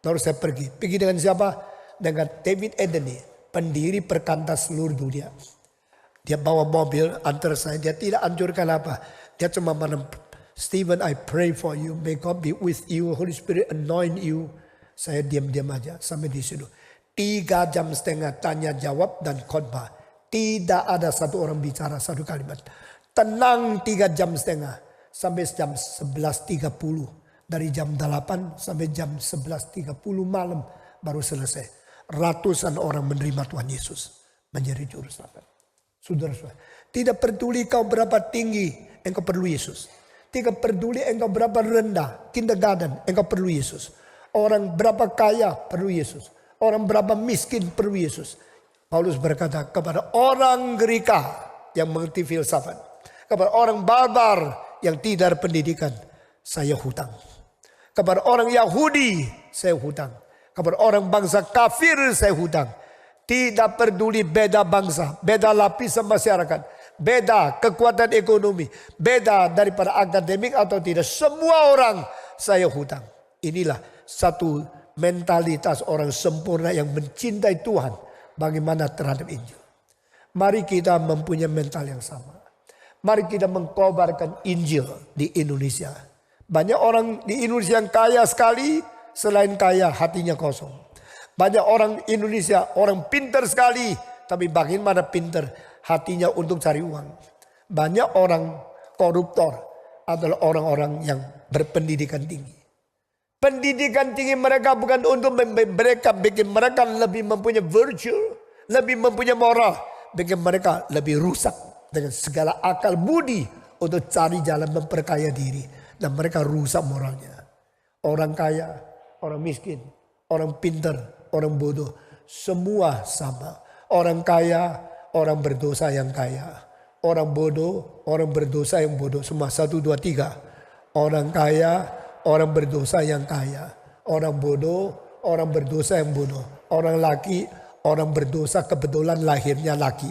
Lalu saya pergi. Pergi dengan siapa? Dengan David Anthony, pendiri perkantas seluruh dunia. Dia bawa mobil antar saya. Dia tidak anjurkan apa. Dia cuma bilang, Stephen, I pray for you. May God be with you. Holy Spirit anoint you. Saya diam-diam aja sampai di situ. 3,5 jam tanya jawab dan khotbah. Tidak ada satu orang bicara satu kalimat. Tenang 3,5 jam sampai jam 11.30. Dari jam 8 sampai jam 11.30 malam baru selesai. Ratusan orang menerima Tuhan Yesus menjadi juru selamat. Saudara-saudara, tidak peduli kau berapa tinggi, engkau perlu Yesus. Tidak peduli engkau berapa rendah, kindergarten, engkau perlu Yesus. Orang berapa kaya perlu Yesus. Orang berapa miskin perlu Yesus. Paulus berkata kepada orang Greka yang mengerti filsafat. Kepada orang barbar yang tidak pendidikan. Saya hutang. Kepada orang Yahudi saya hutang. Kepada orang bangsa kafir saya hutang. Tidak peduli beda bangsa. Beda lapisan masyarakat. Beda kekuatan ekonomi. Beda daripada akademik atau tidak. Semua orang saya hutang. Inilah satu mentalitas orang sempurna yang mencintai Tuhan. Bagaimana terhadap Injil. Mari kita mempunyai mental yang sama. Mari kita mengkobarkan Injil di Indonesia. Banyak orang di Indonesia yang kaya sekali, selain kaya hatinya kosong. Banyak orang Indonesia, orang pintar sekali, tapi bagaimana pintar hatinya untuk cari uang. Banyak orang koruptor adalah orang-orang yang berpendidikan tinggi. Pendidikan tinggi mereka bukan untuk mereka bikin mereka lebih mempunyai virtue, lebih mempunyai moral, bikin mereka lebih rusak dengan segala akal budi untuk cari jalan memperkaya diri, dan mereka rusak moralnya. Orang kaya, orang miskin, orang pintar, orang bodoh, semua sama. Orang kaya, orang berdosa yang kaya. Orang bodoh, orang berdosa yang bodoh. Semua 1, 2, 3. Orang kaya, orang berdosa yang kaya. Orang bodoh, orang berdosa yang bodoh. Orang laki, orang berdosa kebetulan lahirnya laki.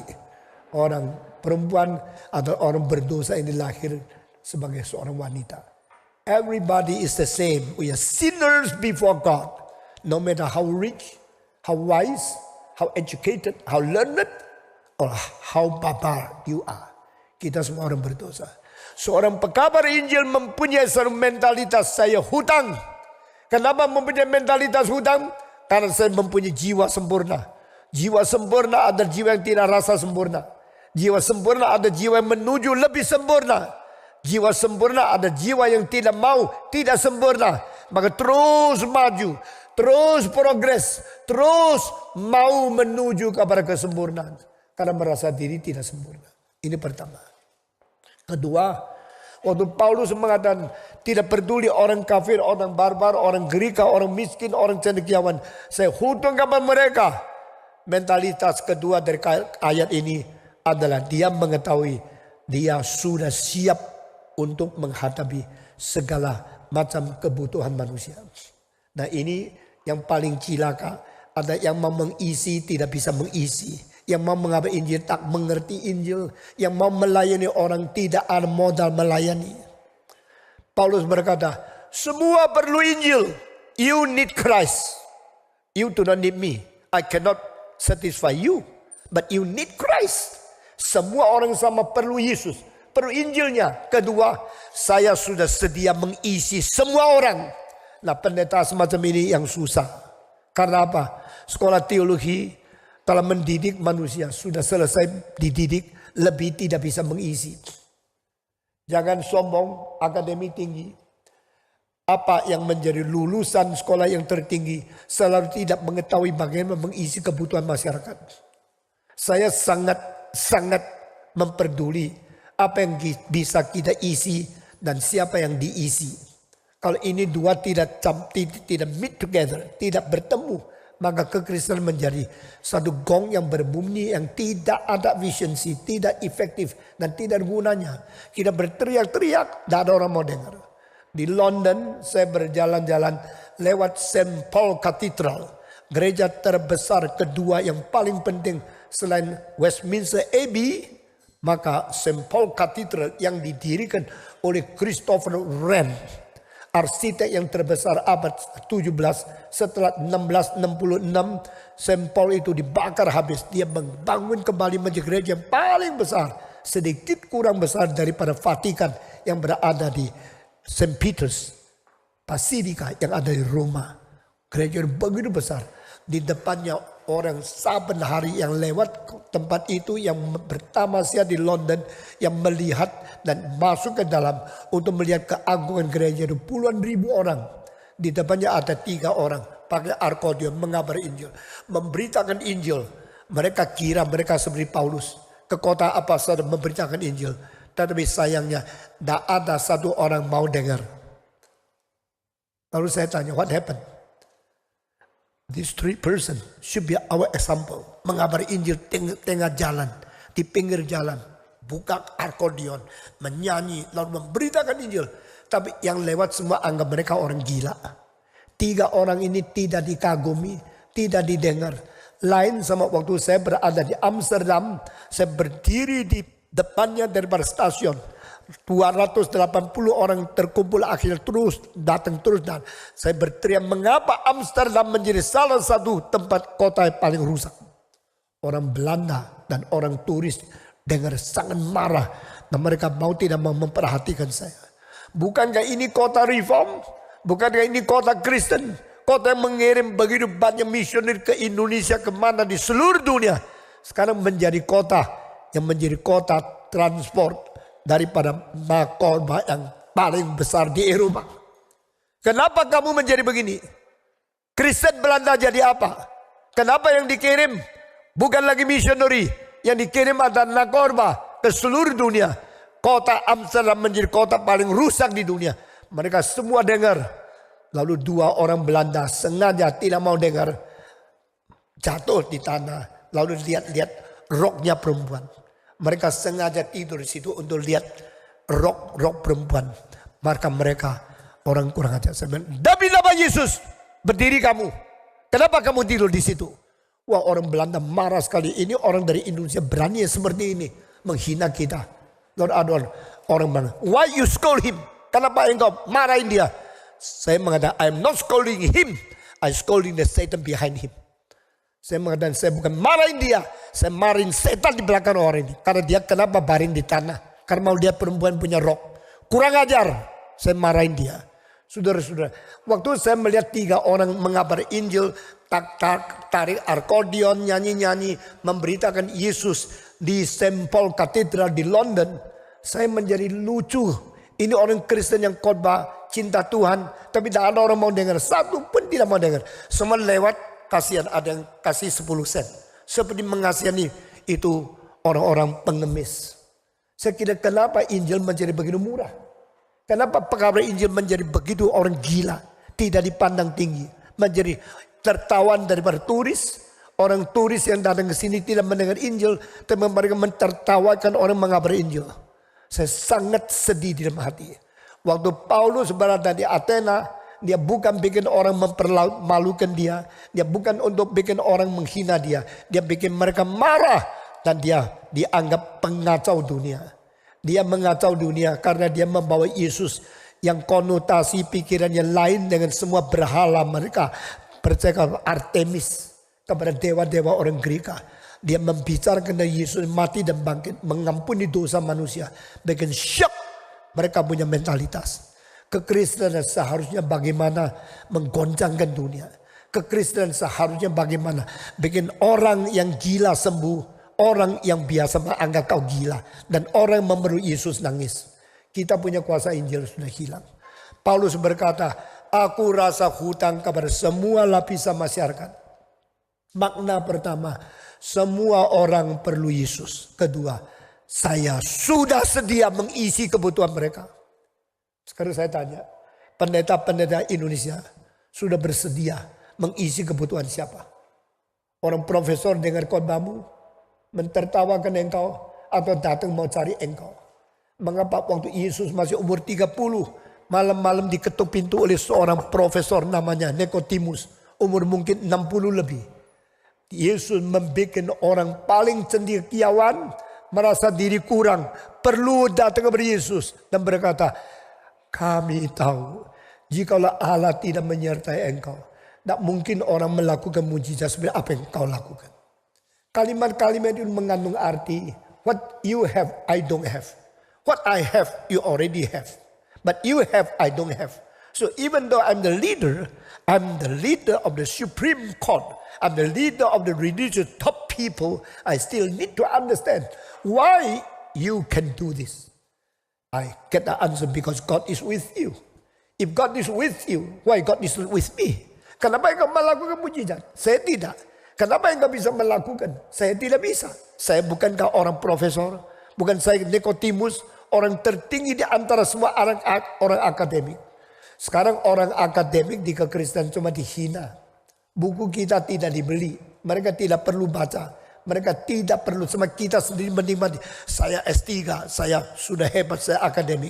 Orang perempuan atau orang berdosa ini lahir sebagai seorang wanita. Everybody is the same. We are sinners before God. No matter how rich, how wise, how educated, how learned, or how barbar you are. Kita semua orang berdosa. Seorang pekabar Injil mempunyai satu mentalitas, saya hutang. Kenapa mempunyai mentalitas hutang? Karena saya mempunyai jiwa sempurna. Jiwa sempurna adalah jiwa yang tidak rasa sempurna. Jiwa sempurna adalah jiwa yang menuju lebih sempurna. Jiwa sempurna ada jiwa yang tidak mau tidak sempurna. Maka terus maju, terus progres, terus mau menuju kepada kesempurnaan. Karena merasa diri tidak sempurna. Ini pertama. Kedua, waktu Paulus mengatakan tidak peduli orang kafir, orang barbar, orang Gerika, orang miskin, orang cendekiawan. Saya hutang kepada mereka. Mentalitas kedua dari ayat ini adalah dia mengetahui dia sudah siap untuk menghadapi segala macam kebutuhan manusia. Nah ini yang paling cilaka. Ada yang mau mengisi tidak bisa mengisi. Yang mau mengabar Injil tak mengerti Injil. Yang mau melayani orang tidak ada modal melayani. Paulus berkata, semua perlu Injil. You need Christ. You do not need me. I cannot satisfy you. But you need Christ. Semua orang sama perlu Yesus. Perlu Injilnya. Kedua, saya sudah sedia mengisi semua orang. Nah pendeta semacam ini yang susah. Karena apa? Sekolah teologi telah mendidik manusia. Sudah selesai dididik. Lebih tidak bisa mengisi. Jangan sombong akademi tinggi. Apa yang menjadi lulusan sekolah yang tertinggi. Selalu tidak mengetahui bagaimana mengisi kebutuhan masyarakat. Saya sangat memperduli apa yang bisa kita isi dan siapa yang diisi. Kalau ini dua tidak meet together, tidak bertemu, maka kekristenan menjadi satu gong yang berbunyi yang tidak ada efisiensi, tidak efektif dan tidak gunanya. Kita berteriak-teriak, tidak ada orang mau dengar. Di London saya berjalan-jalan lewat St. Paul Cathedral, gereja terbesar kedua yang paling penting selain Westminster Abbey, maka St. Paul Cathedral yang didirikan oleh Christopher Wren, arsitek yang terbesar abad 17 setelah 1666 St. Paul itu dibakar habis. Dia membangun kembali menjadi gereja yang paling besar, sedikit kurang besar daripada Vatikan yang berada di St. Peter's Basilica yang ada di Roma. Gereja yang begitu besar. Di depannya orang saben hari yang lewat tempat itu yang bertamasya di London yang melihat dan masuk ke dalam untuk melihat keagungan gereja itu puluhan ribu orang. Di depannya ada 3 orang pakai akordeon mengabar Injil, memberitakan Injil. Mereka kira mereka seperti Paulus ke kota apa saja memberitakan Injil, tetapi sayangnya tidak ada satu orang mau dengar. Lalu saya tanya, what happened? These 3 persons should be our example. Mengabar Injil tengah jalan, di pinggir jalan, buka akordeon, menyanyi, lalu memberitakan Injil. Tapi yang lewat semua anggap mereka orang gila. 3 orang ini tidak dikagumi, tidak didengar. Lain sama waktu saya berada di Amsterdam, saya berdiri di depannya daripada stasiun. 280 orang terkumpul, akhirnya terus datang. Saya berteriak, mengapa Amsterdam menjadi salah satu tempat kota yang paling rusak? Orang Belanda dan orang turis dengar sangat marah. Dan mereka tidak mau memperhatikan saya. Bukankah ini kota reform? Bukankah ini kota Kristen? Kota yang mengirim begitu banyak misioner ke Indonesia, kemana di seluruh dunia. Sekarang menjadi kota yang menjadi kota transport daripada narkoba yang paling besar di Eropa. Kenapa kamu menjadi begini? Kristen Belanda jadi apa? Kenapa yang dikirim bukan lagi misioneri, yang dikirim adalah narkoba ke seluruh dunia. Kota Amsterdam menjadi kota paling rusak di dunia. Mereka semua dengar. Lalu 2 orang Belanda sengaja tidak mau dengar, jatuh di tanah. Lalu lihat roknya perempuan. Mereka sengaja tidur di situ untuk lihat rok perempuan. Maka mereka orang kurang ajar. Saya bilang, demi nama Yesus, berdiri kamu. Kenapa kamu tidur di situ? Wah, orang Belanda marah sekali. Ini orang dari Indonesia berani seperti ini menghina kita. Lalu ada orang Belanda, why you scold him? Kenapa engkau marahin dia? Saya mengatakan, I am not scolding him, I scolding the Satan behind him. Saya mengatakan, saya bukan marahin dia, saya marahin setan di belakang orang ini. Karena dia kenapa baring di tanah? Karena mau lihat perempuan punya rok. Kurang ajar, saya marahin dia. Saudara-saudara, waktu saya melihat 3 orang mengabar Injil, tarik akordeon, nyanyi-nyanyi, memberitakan Yesus di St. Paul Cathedral di London, saya menjadi lucu. Ini orang Kristen yang khotbah cinta Tuhan, tapi tidak ada orang mau dengar. Satu pun tidak mau dengar. Semua lewat. Kasihan, ada yang kasih 10 sen. Seperti mengasihani itu orang-orang pengemis. Saya kira kenapa Injil menjadi begitu murah? Kenapa pekabar Injil menjadi begitu orang gila? Tidak dipandang tinggi. Menjadi tertawan daripada turis. Orang turis yang datang ke sini tidak mendengar Injil, tapi mereka mentertawakan orang mengabar Injil. Saya sangat sedih di dalam hati. Waktu Paulus berada di Athena, dia bukan bikin orang mempermalukan dia. Dia bukan untuk bikin orang menghina dia. Dia bikin mereka marah. Dan dia dianggap pengacau dunia. Dia mengacau dunia karena dia membawa Yesus yang konotasi pikirannya lain dengan semua berhala mereka. Percaya kepada Artemis, kepada dewa-dewa orang Greka. Dia membicarakan dari Yesus mati dan bangkit, mengampuni dosa manusia. Bikin syok mereka punya mentalitas. Kekristenan seharusnya bagaimana menggoncangkan dunia. Kekristenan seharusnya bagaimana bikin orang yang gila sembuh, orang yang biasa menganggap kau gila, dan orang yang memeluk Yesus nangis. Kita punya kuasa Injil sudah hilang. Paulus berkata, aku rasa hutang kepada semua lapisan masyarakat. Makna pertama, semua orang perlu Yesus. Kedua, saya sudah sedia mengisi kebutuhan mereka. Sekarang saya tanya, pendeta-pendeta Indonesia sudah bersedia mengisi kebutuhan siapa? Orang profesor dengar khotbahmu, mentertawakan engkau, atau datang mau cari engkau? Mengapa waktu Yesus masih umur 30, malam-malam diketuk pintu oleh seorang profesor namanya Nikodemus, umur mungkin 60 lebih. Yesus membuat orang paling cendekiawan, merasa diri kurang, perlu datang kepada Yesus dan berkata, kami tahu, jikalau Allah tidak menyertai engkau, tidak mungkin orang melakukan mujizat seperti apa yang kau lakukan. Kalimat-kalimat itu mengandung arti, what you have, I don't have. What I have, you already have. But you have, I don't have. So even though I'm the leader of the Supreme Court, I'm the leader of the religious top people, I still need to understand why you can do this. I get the answer because God is with you. If God is with you, why God is with me? Kenapa engkau melakukan mujizat? Saya tidak. Kenapa engkau bisa melakukan? Saya tidak bisa. Saya bukankah orang profesor? Bukan saya Nikodemus, orang tertinggi di antara semua orang akademik. Sekarang orang akademik di kekristenan cuma dihina. Buku kita tidak dibeli. Mereka tidak perlu baca. Mereka tidak perlu, sama kita sendiri menikmati. Saya S3, saya sudah hebat, saya akademik.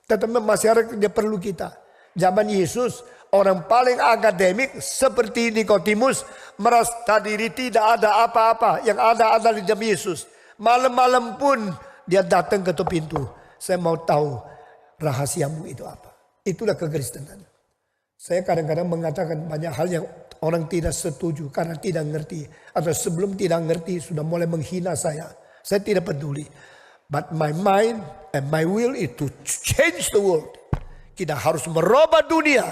Tetapi masyarakat dia perlu kita. Zaman Yesus, orang paling akademik seperti Nikodemus merasa diri tidak ada apa-apa. Yang ada adalah di dalam Yesus. Malam-malam pun dia datang ke pintu. Saya mau tahu rahasiamu itu apa. Itulah kekristenan. Saya kadang-kadang mengatakan banyak hal yang orang tidak setuju karena tidak ngerti. Atau sebelum tidak ngerti sudah mulai menghina saya. Saya tidak peduli. But my mind and my will is to change the world. Kita harus merubah dunia.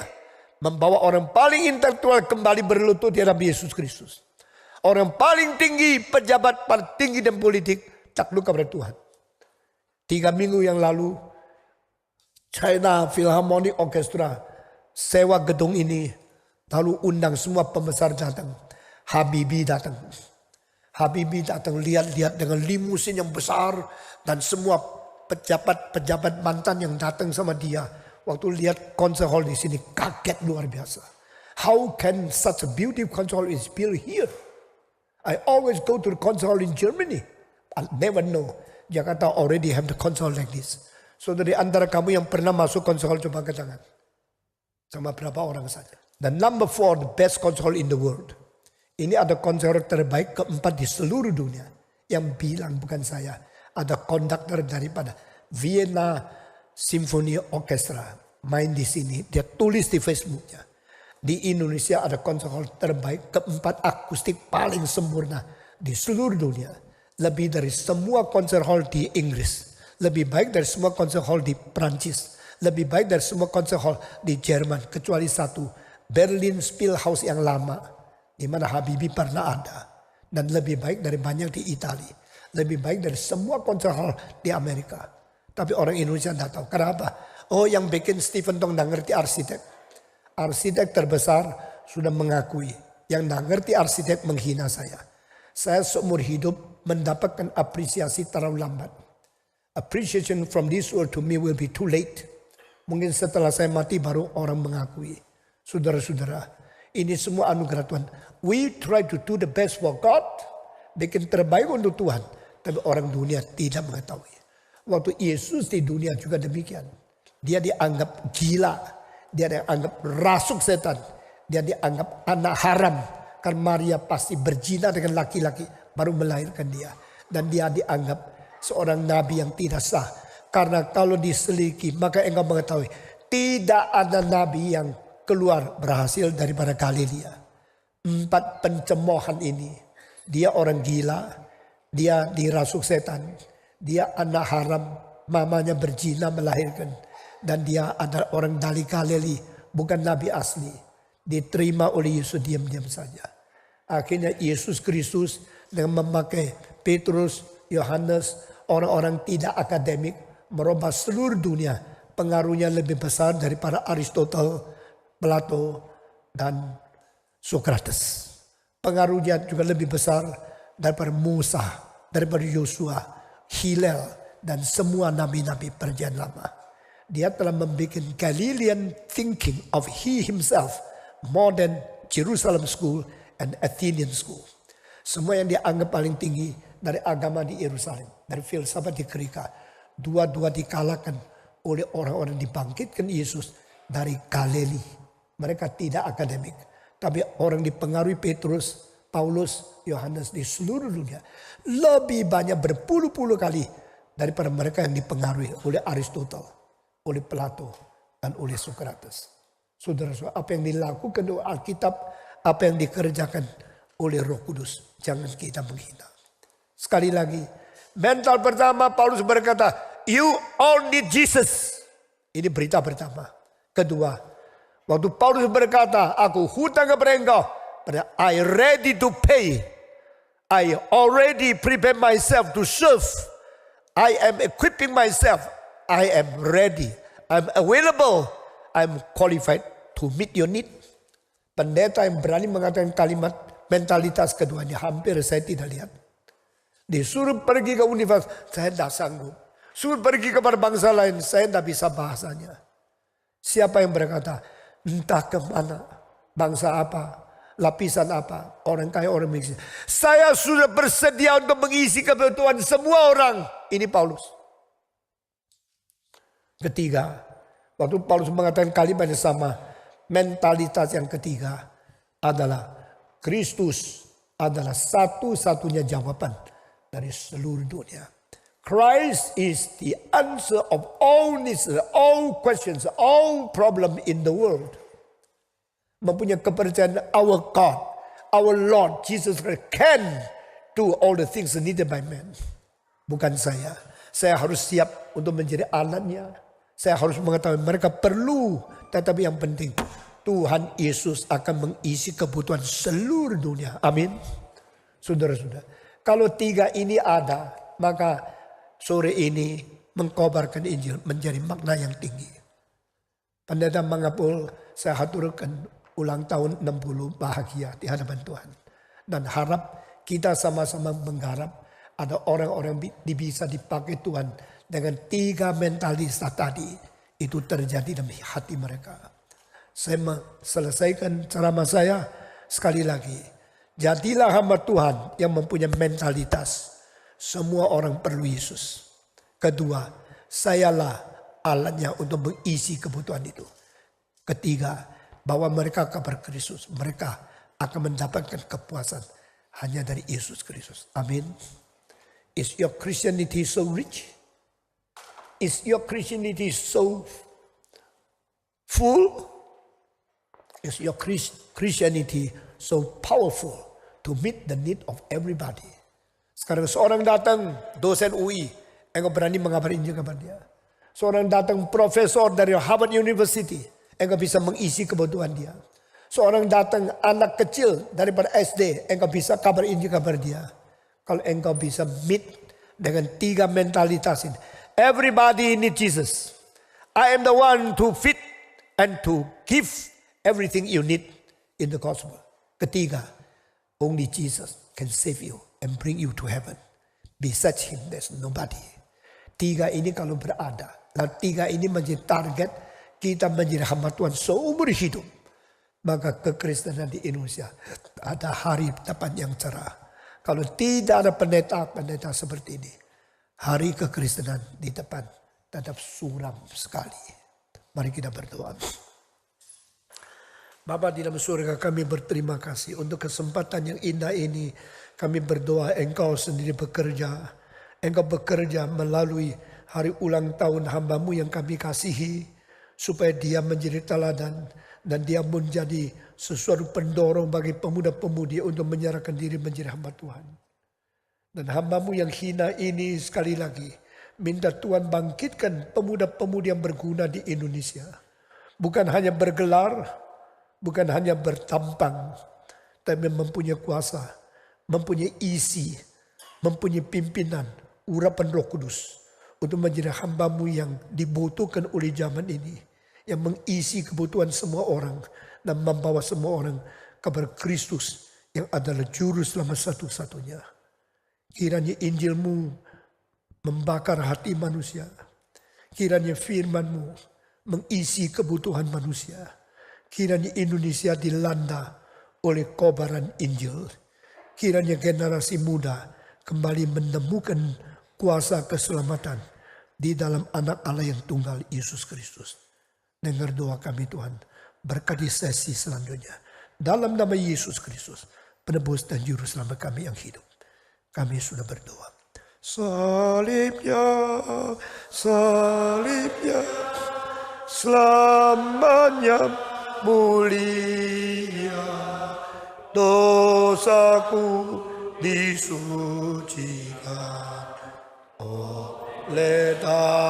Membawa orang paling intelektual kembali berlutut di hadapan Yesus Kristus. Orang paling tinggi, pejabat paling tinggi dan politik takluk kepada Tuhan. 3 minggu yang lalu, China Philharmonic Orchestra sewa gedung ini. Lalu undang semua pembesar datang. Habibie datang. Habibie datang lihat-lihat dengan limusin yang besar. Dan semua pejabat-pejabat mantan yang datang sama dia. Waktu lihat concert hall di sini kaget luar biasa. How can such a beautiful concert hall is built here? I always go to the concert hall in Germany. I never know. Jakarta already have the concert hall like this. So dari antara kamu yang pernah masuk concert hall coba angkat tangan. Sama berapa orang saja. The number 4 the best concert hall in the world. Ini ada konser terbaik keempat di seluruh dunia. Yang bilang bukan saya. Ada konduktor daripada Vienna Symphony Orchestra. Main di sini. Dia tulis di Facebooknya. Di Indonesia ada konser hall terbaik. Keempat akustik paling sempurna. Di seluruh dunia. Lebih dari semua konser hall di Inggris. Lebih baik dari semua konser hall di Prancis. Lebih baik dari semua konser hall di Jerman. Kecuali satu. Berlin Spielhaus yang lama. Di mana Habibie pernah ada. Dan lebih baik dari banyak di Italia. Lebih baik dari semua konser hall di Amerika. Tapi orang Indonesia tidak tahu. Kenapa? Oh, yang bikin Stephen Tong tidak ngerti arsitek. Arsitek terbesar sudah mengakui. Yang tidak ngerti arsitek menghina saya. Saya seumur hidup mendapatkan apresiasi terlalu lambat. Appreciation from this world to me will be too late. Mungkin setelah saya mati baru orang mengakui. Saudara-saudara, ini semua anugerah Tuhan. We try to do the best for God. Bikin terbaik untuk Tuhan. Tapi orang dunia tidak mengetahui. Waktu Yesus di dunia juga demikian. Dia dianggap gila. Dia dianggap rasuk setan. Dia dianggap anak haram. Karena Maria pasti berzina dengan laki-laki. Baru melahirkan dia. Dan dia dianggap seorang nabi yang tidak sah. Karena kalau diselidiki maka engkau mengetahui. Tidak ada nabi yang keluar berhasil daripada Galilea. 4 pencemoohan ini. Dia orang gila. Dia dirasuk setan. Dia anak haram. Mamanya berzina melahirkan. Dan dia adalah orang dari Galilea. Bukan nabi asli. Diterima oleh Yesus diam-diam saja. Akhirnya Yesus Kristus dengan memakai Petrus, Yohanes. Orang-orang tidak akademik. Merubah seluruh dunia. Pengaruhnya lebih besar daripada Aristotle, Plato, dan Socrates. Pengaruhnya juga lebih besar daripada Musa, daripada Yosua, Hillel, dan semua nabi-nabi perjanjian lama. Dia telah membuat Galilean thinking of he himself more than Jerusalem school and Athenian school. Semua yang dianggap paling tinggi dari agama di Yerusalem, dari filsafat di Greka, dua-dua dikalahkan oleh orang-orang dibangkitkan Yesus dari Galilea. Mereka tidak akademik. Tapi orang dipengaruhi Petrus, Paulus, Yohanes di seluruh dunia. Lebih banyak berpuluh-puluh kali daripada mereka yang dipengaruhi oleh Aristotle, oleh Plato, dan oleh Socrates. Saudara-saudara, apa yang dilakukan oleh Alkitab, apa yang dikerjakan oleh Roh Kudus. Jangan kita menghina. Sekali lagi, mental pertama Paulus berkata, you all need Jesus. Ini berita pertama. Kedua, waktu Paulus berkata, aku hutang kepada engkau, I ready to pay. I already prepare myself to serve. I am equipping myself. I am ready. I'm available. I'm qualified to meet your need. Pendeta yang berani mengatakan kalimat mentalitas kedua ini hampir saya tidak lihat. Disuruh pergi ke universitas, saya tidak sanggup. Suruh pergi kepada bangsa lain, saya tidak bisa bahasanya. Siapa yang berkata, entah kemana, bangsa apa, lapisan apa, orang kaya, orang miskin. Saya sudah bersedia untuk mengisi kebutuhan semua orang. Ini Paulus. Ketiga, waktu Paulus mengatakan kalimat yang sama, mentalitas yang ketiga adalah Kristus adalah satu-satunya jawaban dari seluruh dunia. Christ is the answer of all needs, all questions, all problem in the world. Mempunyai kepercayaan our God, our Lord Jesus Christ can do all the things needed by man. Bukan saya. Saya harus siap untuk menjadi alatnya. Saya harus mengetahui mereka perlu. Tetapi yang penting, Tuhan Yesus akan mengisi kebutuhan seluruh dunia. Amin. Saudara-saudara, kalau tiga ini ada, maka sore ini mengkobarkan Injil menjadi makna yang tinggi. Pendeta Mangapul, saya haturkan ulang tahun 60 bahagia di hadapan Tuhan. Dan harap kita sama-sama mengharap ada orang-orang bisa dipakai Tuhan dengan tiga mentalitas tadi. Itu terjadi dalam hati mereka. Saya selesaikan ceramah saya sekali lagi. Jadilah hamba Tuhan yang mempunyai mentalitas. Semua orang perlu Yesus. Kedua, sayalah alatnya untuk mengisi kebutuhan itu. Ketiga, bawa mereka kepada Kristus. Mereka akan mendapatkan kepuasan hanya dari Yesus Kristus. Amin. Is your Christianity so rich? Is your Christianity so full? Is your Christianity so powerful to meet the need of everybody? Sekarang seorang datang dosen UI, engkau berani mengabar Injil kepada dia. Seorang datang profesor dari Harvard University, engkau bisa mengisi kebutuhan dia. Seorang datang anak kecil daripada SD, engkau bisa kabar Injil kepada dia. Kalau engkau bisa meet dengan tiga mentalitas ini. Everybody need Jesus. I am the one to feed and to give everything you need in the gospel. Ketiga, only Jesus can save you and bring you to heaven. Besides him, there's nobody. Tiga ini kalau berada, dan tiga ini menjadi target kita menjadi hamba Tuhan seumur hidup. Maka kekristenan di Indonesia ada hari depan yang cerah. Kalau tidak ada pendeta-pendeta seperti ini, hari kekristenan di depan tetap suram sekali. Mari kita berdoa. Bapa di dalam surga, kami berterima kasih untuk kesempatan yang indah ini. Kami berdoa engkau sendiri bekerja. Engkau bekerja melalui hari ulang tahun hamba-Mu yang kami kasihi. Supaya dia menjadi teladan. Dan dia menjadi sesuatu pendorong bagi pemuda-pemudi untuk menyerahkan diri menjadi hamba Tuhan. Dan hamba-Mu yang hina ini sekali lagi. Minta Tuhan bangkitkan pemuda-pemudi yang berguna di Indonesia. Bukan hanya bergelar, bukan hanya bertampang, tapi mempunyai kuasa, mempunyai isi, mempunyai pimpinan, urapan Roh Kudus untuk menjadi hamba-Mu yang dibutuhkan oleh zaman ini, yang mengisi kebutuhan semua orang dan membawa semua orang kepada Kristus yang adalah juru selamat satu-satunya. Kiranya Injil-Mu membakar hati manusia, kiranya firman-Mu mengisi kebutuhan manusia. Kiranya Indonesia dilanda oleh kobaran Injil. Kiranya generasi muda kembali menemukan kuasa keselamatan di dalam anak Allah yang tunggal, Yesus Kristus. Dengar doa kami Tuhan. Berkati sesi selanjutnya. Dalam nama Yesus Kristus, penebus dan juru selamat kami yang hidup. Kami sudah berdoa. Salibnya, salibnya, selamanya mulia, dosaku disucikan oleh darah